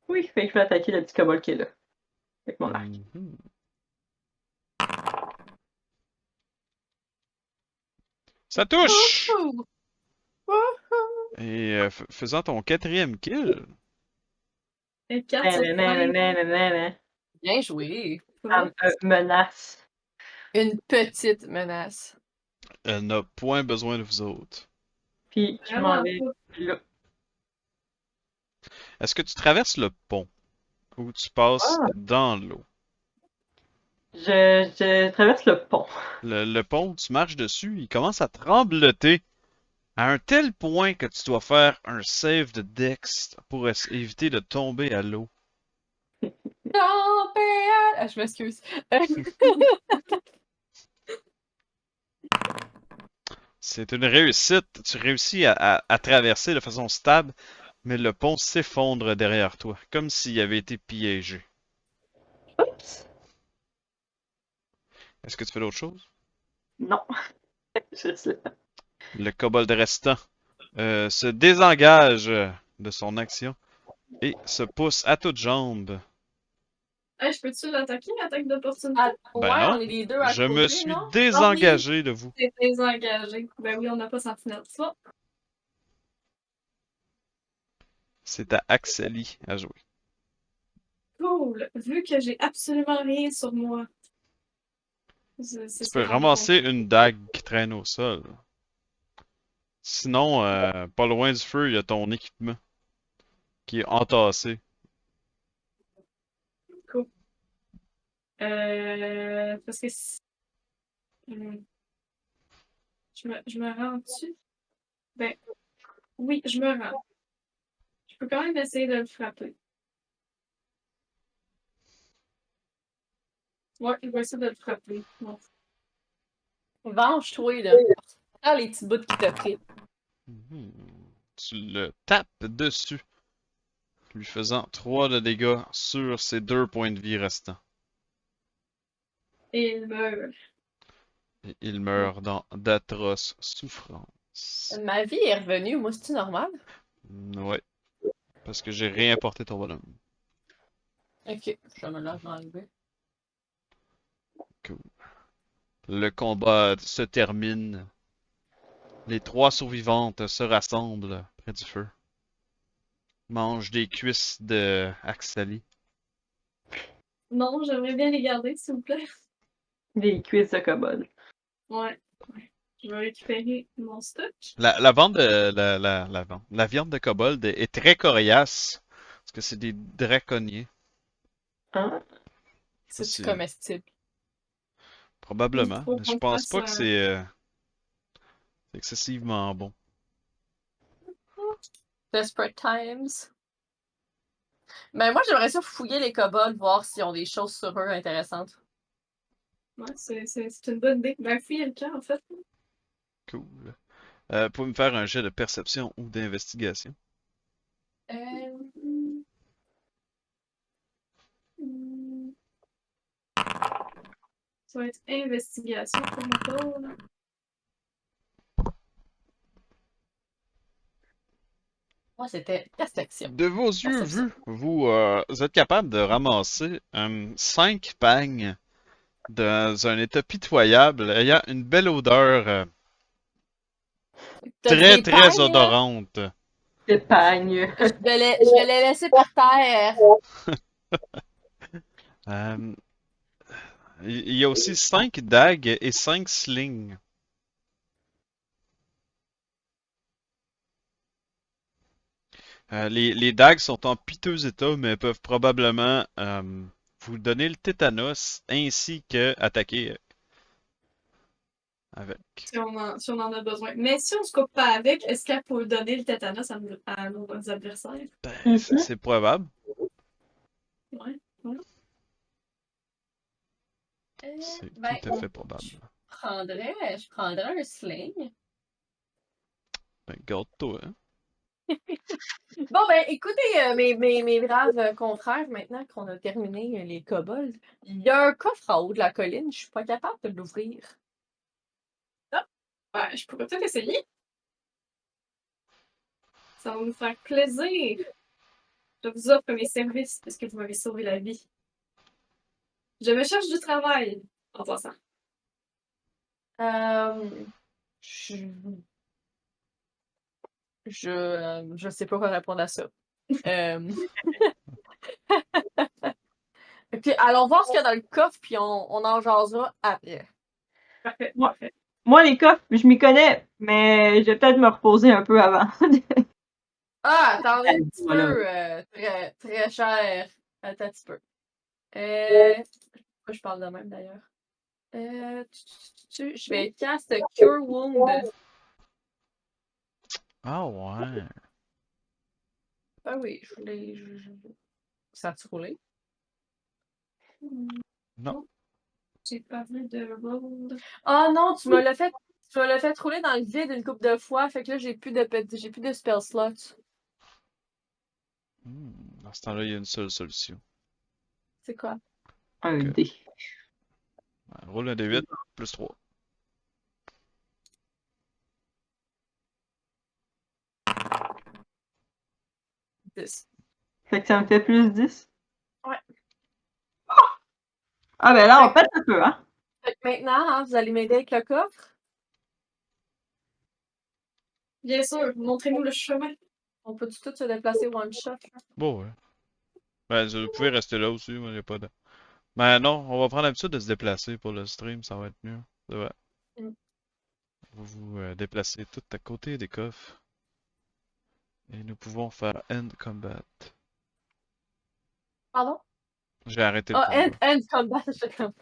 Oui, fait que je vais attaquer le petit kobold qui est là. Avec mon arc. Mhm. Ça touche! Wouhou! Wouhou! Et faisant ton 4e kill. Et 4 sur 5. Nanana. Bien joué. Menace. Une petite menace. Elle n'a point besoin de vous autres. Puis je m'en Vraiment vais pas. là. Est-ce que tu traverses le pont ou tu passes Ah. dans l'eau? Je traverse le pont. Le pont, tu marches dessus, il commence à trembloter à un tel point que tu dois faire un save de Dex pour éviter de tomber à l'eau. Je m'excuse. C'est une réussite. Tu réussis à traverser de façon stable, mais le pont s'effondre derrière toi, comme s'il avait été piégé. Oups. Est-ce que tu fais d'autre chose? Non. Je sais. Le kobold restant se désengage de son action et se pousse à toutes jambes. Hey, je peux-tu l'attaquer, l'attaque d'opportunité? Ah, Ben ouais, non. on est les deux à Je côté, me suis non? désengagé de vous. C'est désengagé. Ben oui, on n'a pas sentinelle. Ça. C'est à Axeli à jouer. Cool. Vu que j'ai absolument rien sur moi. Tu peux ramasser une dague qui traîne au sol. Sinon, pas loin du feu, il y a ton équipement qui est entassé. Cool. Parce que je me rends dessus. Ben oui, je me rends. Je peux quand même essayer de le frapper. Ouais, je vais essayer de le frapper. Bon. Venge-toi, là. Ah, les petits bouts qui te pris. Mhm. Tu le tapes dessus, lui faisant 3 de dégâts sur ses 2 points de vie restants. Et il meurt. Et il meurt dans d'atroces souffrances. Ma vie est revenue. Moi, c'est-tu normal? Ouais. Parce que j'ai réimporté ton bonhomme. Ok, je vais me l'enlever. Le combat se termine. Les 3 survivantes se rassemblent près du feu. Mangent des cuisses de Axali. Non, j'aimerais bien les garder, s'il vous plaît. Des cuisses de kobold. Ouais. Je vais récupérer mon stock. La vente de la viande de kobold est très coriace parce que c'est des draconniers. Hein? Ça, C'est-tu c'est comestible? probablement, Faut mais je qu'on pense fasse pas que c'est excessivement bon. Desperate Times. Mais moi, j'aimerais ça fouiller les kobolds, voir s'ils ont des choses sur eux intéressantes. Ouais, c'est une bonne idée. Ben, fouiller le camp, en fait. Cool. Pouvez me faire un jet de perception ou d'investigation? Hmm. Hmm. Ça va être investigation pour mon tour, là. Moi, c'était perception. De vos yeux Perception. vus, vous êtes capable de ramasser 5 pagnes dans un état pitoyable, ayant une belle odeur T'as dit très des très pagnes, là? odorante. Des pagnes. Je vais les laisser par terre. Euh, il y a aussi 5 dagues et 5 slings. Les dagues sont en piteux état, mais peuvent probablement vous donner le tétanos ainsi que attaquer avec. Si on en a besoin. Mais si on se coupe pas avec, est-ce qu'elle peut donner le tétanos à nos adversaires? Ben, c'est probable. Ouais. Ouais. C'est Ben, tout à fait probable. je prendrais un sling. Ben, garde-toi, hein. Bon, ben, écoutez, mes braves confrères, maintenant qu'on a terminé les kobolds, il y a un coffre en haut de la colline, je suis pas capable de l'ouvrir. Ben, je pourrais peut-être essayer. Ça va nous faire plaisir. Je vous offre mes services parce que vous m'avez sauvé la vie. Je me cherche du travail, en passant. Je... je sais pas quoi répondre à ça. Euh, Ok, allons voir ce qu'il y a dans le coffre, puis on en jasera après. Parfait, Ouais. parfait. Moi, les coffres, je m'y connais, mais je vais peut-être me reposer un peu avant. Ah, attendez un petit Voilà. peu, très, très cher. Attends un petit peu. Pourquoi je parle de même d'ailleurs? Je vais cast Cure Wound. Ah ouais. Ah oui, ça a-tu roulé? Non. J'ai pas vu de roll. Ah non, tu me l'as fait rouler dans le vide une couple de fois, fait que là, j'ai plus de spell slots. Dans ce temps-là, il y a une seule solution. C'est quoi? Un Ok. dé. Roule un D8 plus 3. Fait que ça me fait plus 10. Ouais. Ah ben là, on pète un peu, hein? Fait que maintenant, hein, vous allez m'aider avec le coffre. Bien sûr, montrez-nous le chemin. On peut tout se déplacer one shot. Bon, ouais. Ben, vous pouvez rester là aussi, moi, j'ai pas de. Ben non, on va prendre l'habitude de se déplacer pour le stream, ça va être mieux. C'est vrai. Mm. Vous vous déplacez tout à côté des coffres. Et nous pouvons faire end combat. Pardon? J'ai arrêté le Ah, combat. end combat, j'étais comme.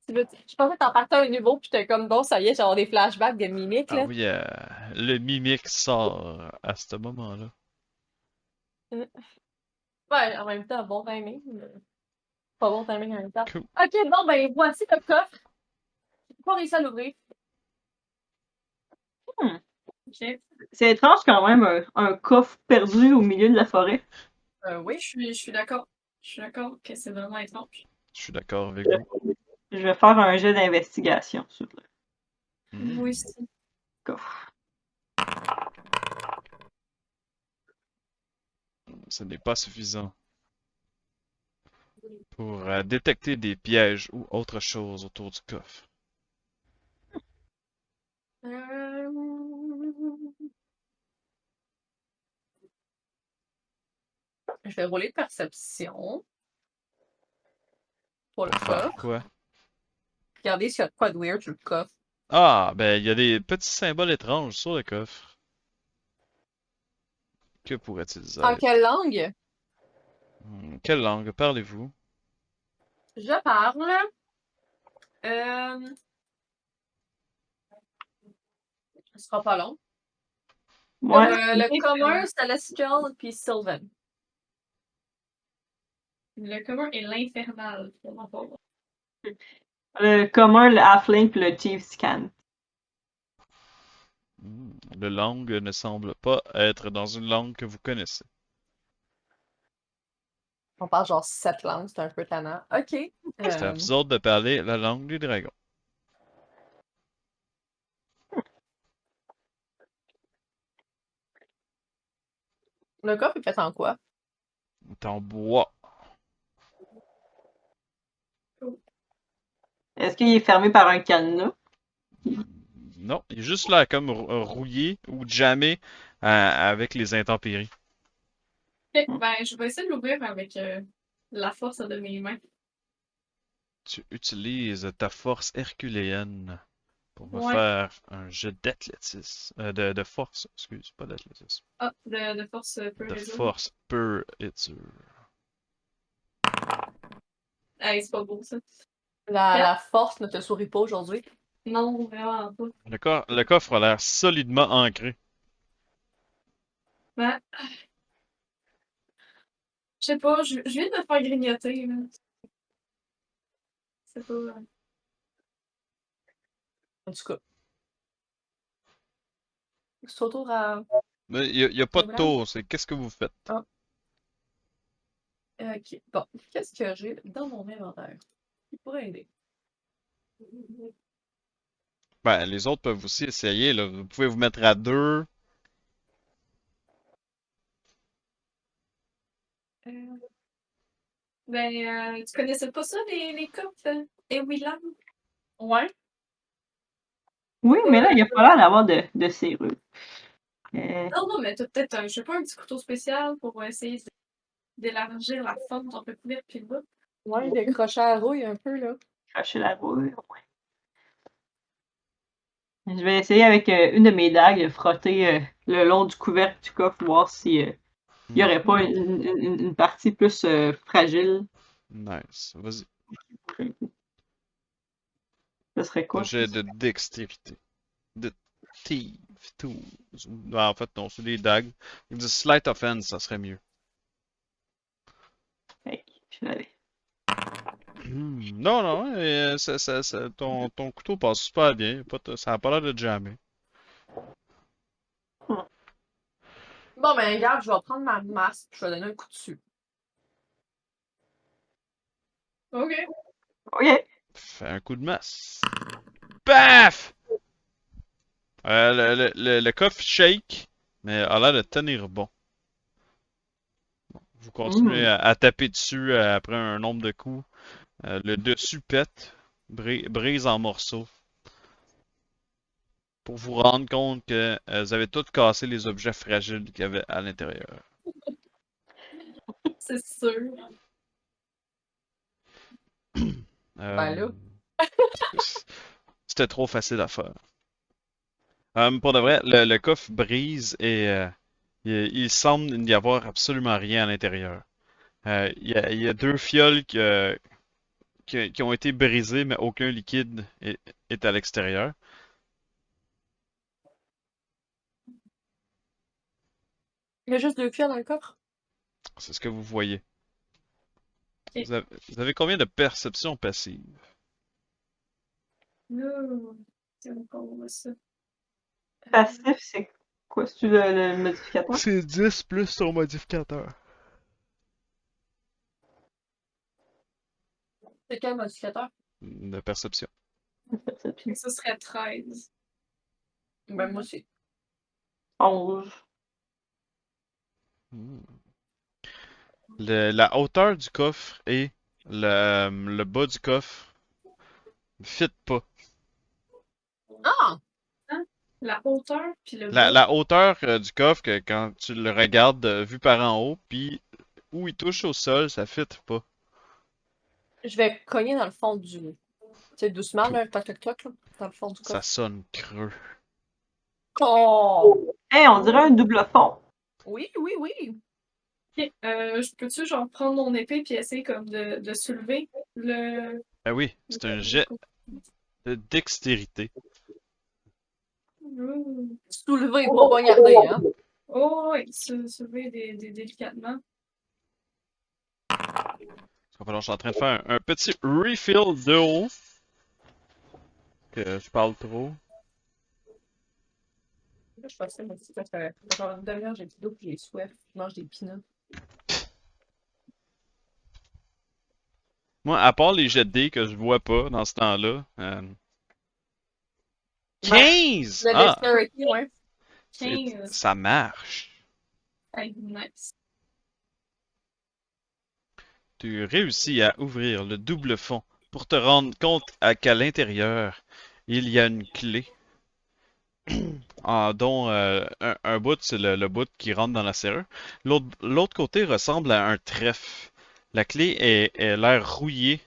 Je pensais que t'en partais à un niveau, puis j'étais comme, bon, ça y est, j'ai avoir des flashbacks de mimiques, Ah là. oui, le mimique sort à ce moment-là. Ouais, en même temps, bon timing. Mais pas bon timing en même temps. Cool. Ok, bon, ben, voici le coffre. J'ai pas réussi à l'ouvrir. Ok. C'est étrange quand même, un coffre perdu au milieu de la forêt. Oui. Je suis d'accord. Je suis d'accord que c'est vraiment étrange. Je suis d'accord avec vous. Je vais faire un jet d'investigation sur le Hmm. Moi aussi. coffre. Ce n'est pas suffisant pour détecter des pièges ou autre chose autour du coffre. Je vais rouler perception pour le Pour faire coffre. quoi? Regardez s'il y a de quoi de weird sur le coffre. Ah, ben, il y a des petits symboles étranges sur le coffre. Que pourrait-il En être? quelle langue? Quelle langue parlez-vous? Je parle. Euh... Ce sera pas long. Ouais. Le commun, celestial, puis sylvan. Le commun et l'infernal. Vraiment pas bon. Le commun, le halfling, puis le chief scan. Le langue ne semble pas être dans une langue que vous connaissez. On parle genre 7 langues, c'est un peu tannant. Ok. C'est à vous autres de parler la langue du dragon. Le coffre est fait en quoi? C'est en bois. Est-ce qu'il est fermé par un cadenas? Non, il est juste là comme rouillé ou jamais avec les intempéries. Ok, ben, je vais essayer de l'ouvrir avec la force de mes mains. Tu utilises ta force herculéenne pour me Ouais. faire un jet d'athlétisme. De force, excuse, pas d'athlétisme. Ah, de force peu De réseau. force pure et dure. Hey, c'est pas beau ça. La force ne te sourit pas aujourd'hui. Non, vraiment pas. Le coffre a l'air solidement ancré. Ben, je sais pas, je viens de me faire grignoter. Là. C'est pas. En tout cas. C'est au tour à. Mais il n'y a pas de Voilà. tour, c'est qu'est-ce que vous faites? Ok. Bon, qu'est-ce que j'ai dans mon inventaire qui pourrait aider? Ben, les autres peuvent aussi essayer, là. Vous pouvez vous mettre à deux. Ben, tu connaissais pas ça, les cops et Willam? Ouais. Oui, mais là, il n'y a pas l'air d'avoir de serrure. Non, mais t'as peut-être, je sais pas, un petit couteau spécial pour essayer d'élargir la forme de ton couvercle puis le bas. Ouais, des crochets à rouille un peu, là. Cracher la rouille. Ouais. Je vais essayer avec une de mes dagues de frotter le long du couvercle du coffre, voir si il n'y aurait pas une partie plus fragile. Nice. Vas-y. Ce serait quoi? Jet de dextérité. De thief tools. Ben, en fait, non, c'est des dagues. Du sleight of hand, ça serait mieux. Fait que je l'avais. Non, non, ton couteau passe super bien. Ça n'a pas l'air de jammer. Bon, ben, regarde, je vais prendre ma masse et je vais donner un coup dessus. Ok. OK. Fais un coup de masse. Paf! Le coffre shake, mais a l'air de tenir bon. Vous continuez à taper dessus après un nombre de coups. Le dessus pète, brise en morceaux. Pour vous rendre compte que vous avez tout cassé les objets fragiles qu'il y avait à l'intérieur. C'est sûr. Ben là. C'était trop facile à faire. Pour de vrai, le coffre brise et il semble n'y avoir absolument rien à l'intérieur. Il y a deux fioles qui ont été brisées, mais aucun liquide est à l'extérieur. Il y a juste 2 fioles dans le coffre. C'est ce que vous voyez. Ok. Vous avez combien de perception passive? Non. C'est encore ça. Passif, c'est quoi? C'est-tu le modificateur? C'est 10 plus ton modificateur. C'est quel modificateur? De perception. Perception. Ça serait 13. Ben, moi aussi. 11. La hauteur du coffre et le bas du coffre ne fit pas. Ah! La hauteur puis le La, bas. la hauteur du coffre, que quand tu le regardes vu par en haut, puis où il touche au sol, ça fit pas. Je vais cogner dans le fond du. Tu sais, doucement, là, toc toc toc, là, dans le fond du Ça coffre. sonne creux. Oh! Hey, on dirait un double fond. Oui, oui, oui. Ok, je peux-tu genre prendre mon épée puis essayer comme de soulever Ah oui, le c'est un coffre? jet de dextérité. Ouh. Soulever, pas poignarder, hein. Oh, ouais, soulever délicatement. Alors, je suis en train de faire un petit refill d'eau. Que je parle trop. Là, je pensais, moi aussi, ça fait genre une demi-heure, j'ai plus d'eau puis j'ai soif. Je mange des peanuts. Moi, à part les jets de dés que je vois pas dans ce temps-là. Ben, 15! le Ah! dexterity, ouais. 15. Ça marche. Hey, nice. Tu réussis à ouvrir le double fond pour te rendre compte qu'à l'intérieur, il y a une clé. Dont un bout, c'est le bout qui rentre dans la serrure. L'autre côté ressemble à un trèfle. La clé est l'air rouillée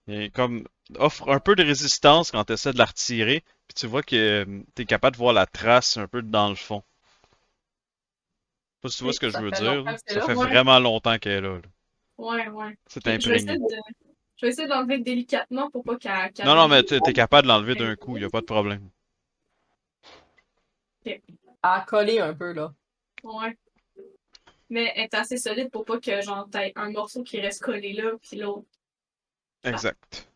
et comme offre un peu de résistance quand tu essaies de la retirer. Puis tu vois que tu es capable de voir la trace un peu dans le fond. Je sais pas si tu vois Ok, ce que je Ça veux fait dire, là. longtemps que c'est Ça là. fait ouais, vraiment longtemps qu'elle est là, là. ouais. C'est Ok, imprégné. je vais essayer d'enlever délicatement pour pas qu'elle Non, non, mais brise. t'es capable de l'enlever d'un coup, y a pas de problème. Ok, À coller un peu, là. ouais. Mais elle est assez solide pour pas que genre t'aies un morceau qui reste collé là, puis l'autre. Exact.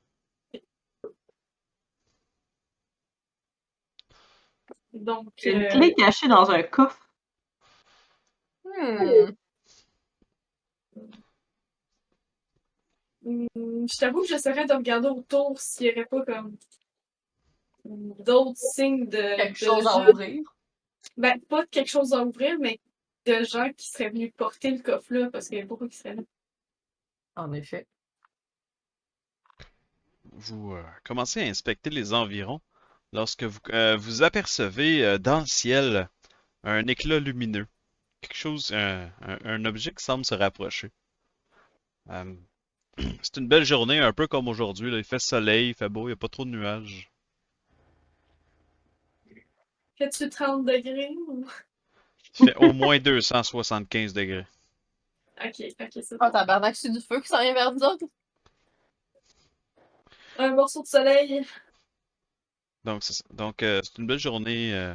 Donc, Une clé cachée dans un coffre. Hmm. je t'avoue que j'essaierais de regarder autour s'il y aurait pas comme d'autres signes Quelque de chose à gens. ouvrir. Ben, pas quelque chose à ouvrir, mais de gens qui seraient venus porter le coffre-là, parce qu'il y a beaucoup qui seraient là. En effet. Vous commencez à inspecter les environs lorsque vous apercevez dans le ciel un éclat lumineux. Quelque chose, un objet qui semble se rapprocher. Euh, c'est une belle journée, un peu comme aujourd'hui, là. Il fait soleil, il fait beau, il n'y a pas trop de nuages. Fais-tu 30 degrés? Il fait au moins 275 degrés. Ok, c'est Ah, bon. tabarnak, c'est du feu qui s'en vient vers nous autres. Un morceau de soleil. Donc, c'est une belle journée.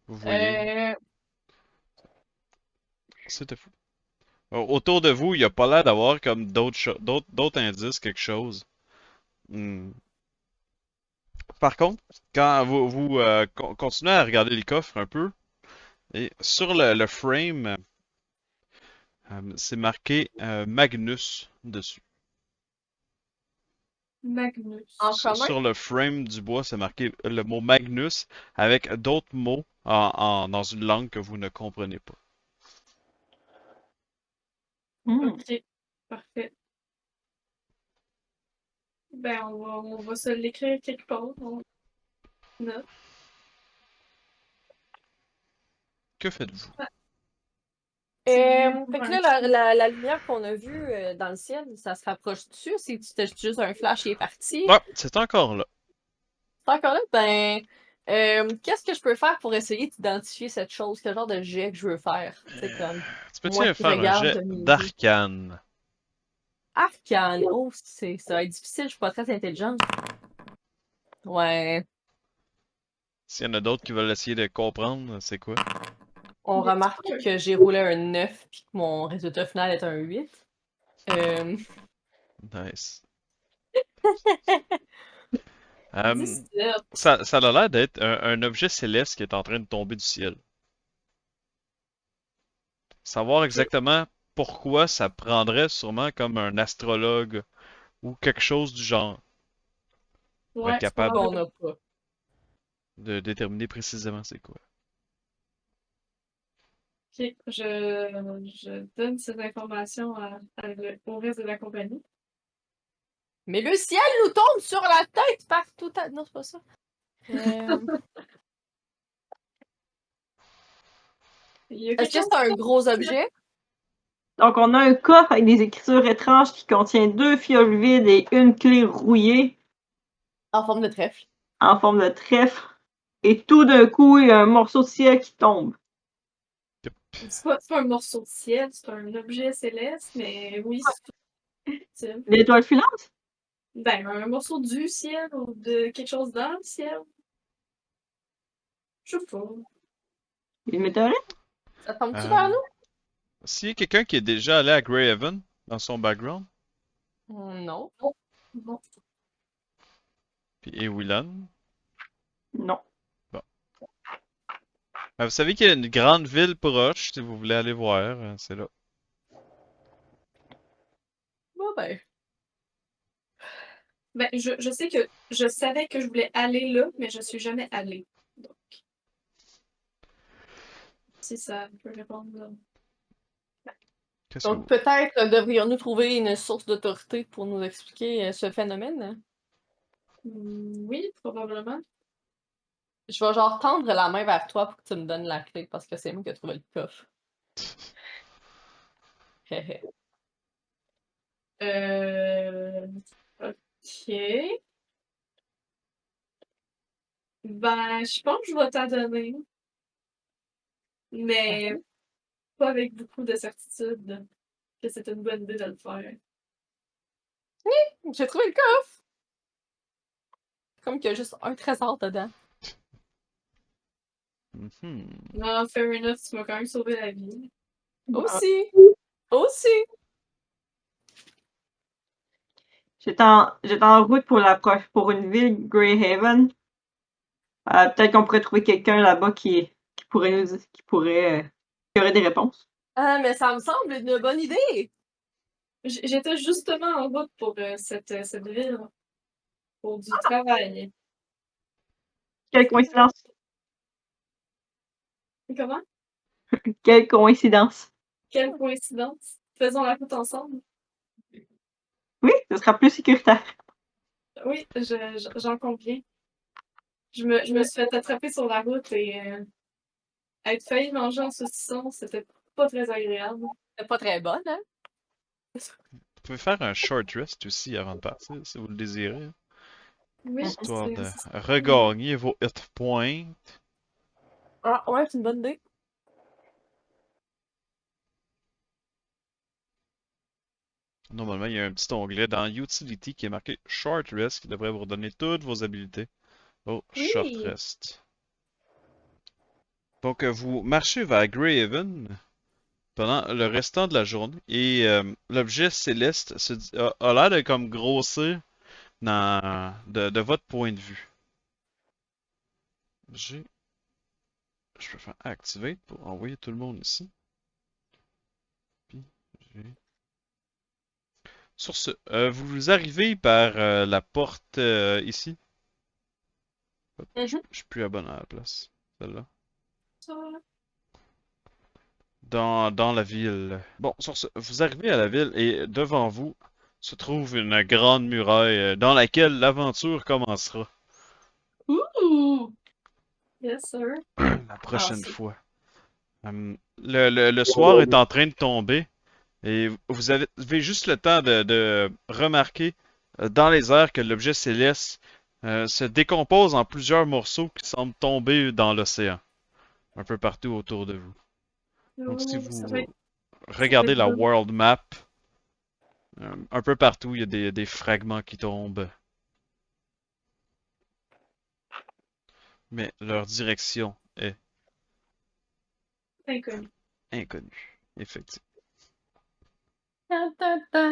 Vous voyez, Euh, c'était fou. Autour de vous, il n'y a pas l'air d'avoir comme d'autres indices, quelque chose. Hmm. Par contre, quand vous continuez à regarder les coffres un peu, et sur le frame, c'est marqué Magnus dessus. Magnus. en Sur commun? sur le frame du bois, c'est marqué le mot Magnus avec d'autres mots dans une langue que vous ne comprenez pas. Ok, parfait. Ben, on va se l'écrire quelque part. On note. Que faites-vous? Fait que là, la lumière qu'on a vue dans le ciel, ça se rapproche dessus. C'était juste un flash qui est parti. Ouais, c'est encore là. C'est encore là? Ben, qu'est-ce que je peux faire pour essayer d'identifier cette chose? Quel genre de jet que je veux faire? C'est comme, Tu moi peux-tu qui faire un regarde jet de mes yeux. d'arcane? Arcane. Oh, ça va être difficile, je suis pas très intelligente. Ouais. S'il y en a d'autres qui veulent essayer de comprendre, c'est quoi? On remarque que j'ai roulé un 9 puis que mon résultat final est un 8. Euh, Nice. 17. Ça a l'air d'être un objet céleste qui est en train de tomber du ciel. Savoir Ok. exactement pourquoi ça prendrait sûrement comme un astrologue ou quelque chose du genre pour être Ouais, c'est capable qu'on probablement. n'a pas. de déterminer précisément c'est quoi. Ok, je donne ces informations au reste de la compagnie. Mais le ciel nous tombe sur la tête partout. Non, c'est pas ça. Il y a Est-ce quelque que chose c'est un gros objet? Donc, on a un coffre avec des écritures étranges qui contient 2 fioles vides et une clé rouillée En forme de trèfle. en forme de trèfle. Et tout d'un coup, il y a un morceau de ciel qui tombe. C'est pas un morceau de ciel, c'est un objet céleste, mais oui, c'est L'étoile filante? ben, un morceau du ciel ou de quelque chose dans le ciel. Je sais pas. Une météorite? Ça tombe-tu Euh, vers nous? S'il y a quelqu'un qui est déjà allé à Greyhaven dans son background, Non. Non. et Willan, Non. bon. Vous savez qu'il y a une grande ville proche, si vous voulez aller voir, c'est là. Bon ben. Ben, je sais que je savais que je voulais aller là, mais je suis jamais allée. Donc, si ça peut répondre là. Qu'est-ce que Donc vous... peut-être devrions-nous trouver une source d'autorité pour nous expliquer ce phénomène. Oui, probablement. Je vais genre tendre la main vers toi pour que tu me donnes la clé parce que c'est moi qui ai trouvé le coffre. Hé hé. Ok. Ben, je pense que je vais t'en donner, mais pas avec beaucoup de certitude que c'est une bonne idée de le faire. J'ai trouvé le coffre! Comme qu'il y a juste un trésor dedans. Mhm. Non, fair enough, tu m'as quand même sauvé la vie. Aussi! Aussi! J'étais en route pour une ville, Greyhaven. Peut-être qu'on pourrait trouver quelqu'un là-bas qui pourrait qui aurait des réponses. Ah, mais ça me semble une bonne idée! J'étais justement en route pour cette ville, pour du travail. Quelle coïncidence! Comment? Quelle coïncidence! Quelle coïncidence. Faisons la route ensemble. Oui, ce sera plus sécuritaire. Oui, j'en conviens. Je me suis fait attraper sur la route et être failli manger en saucisson, c'était pas très agréable. C'est pas très bonne, hein? Vous pouvez faire un short rest aussi avant de partir, si vous le désirez, hein, Oui, histoire de c'est regagner vos hit points. Ah, ouais, c'est une bonne idée. Normalement, il y a un petit onglet dans Utility qui est marqué Short Rest qui devrait vous redonner toutes vos habilités au Short Oui. Rest. Donc, vous marchez vers Greyhaven pendant le restant de la journée et l'objet céleste a l'air de comme grossir de votre point de vue. Je peux faire Activate pour envoyer tout le monde ici. Puis, sur ce, vous arrivez par la porte ici. Hop, je suis plus abonné à la place. Celle-là. Ça va. Dans la ville. Bon, sur ce, vous arrivez à la ville et devant vous se trouve une grande muraille dans laquelle l'aventure commencera Ouh! Yes, sir. la Ah, prochaine c'est fois. Le soir est en train de tomber et avez juste le temps de remarquer dans les airs que l'objet céleste se décompose en plusieurs morceaux qui semblent tomber dans l'océan, un peu partout autour de vous. Donc si oh, vous ça va regardez être la bon. world map, un peu partout il y a des fragments qui tombent, mais leur direction est Inconnu. inconnue, effectivement. Ta, ta, ta.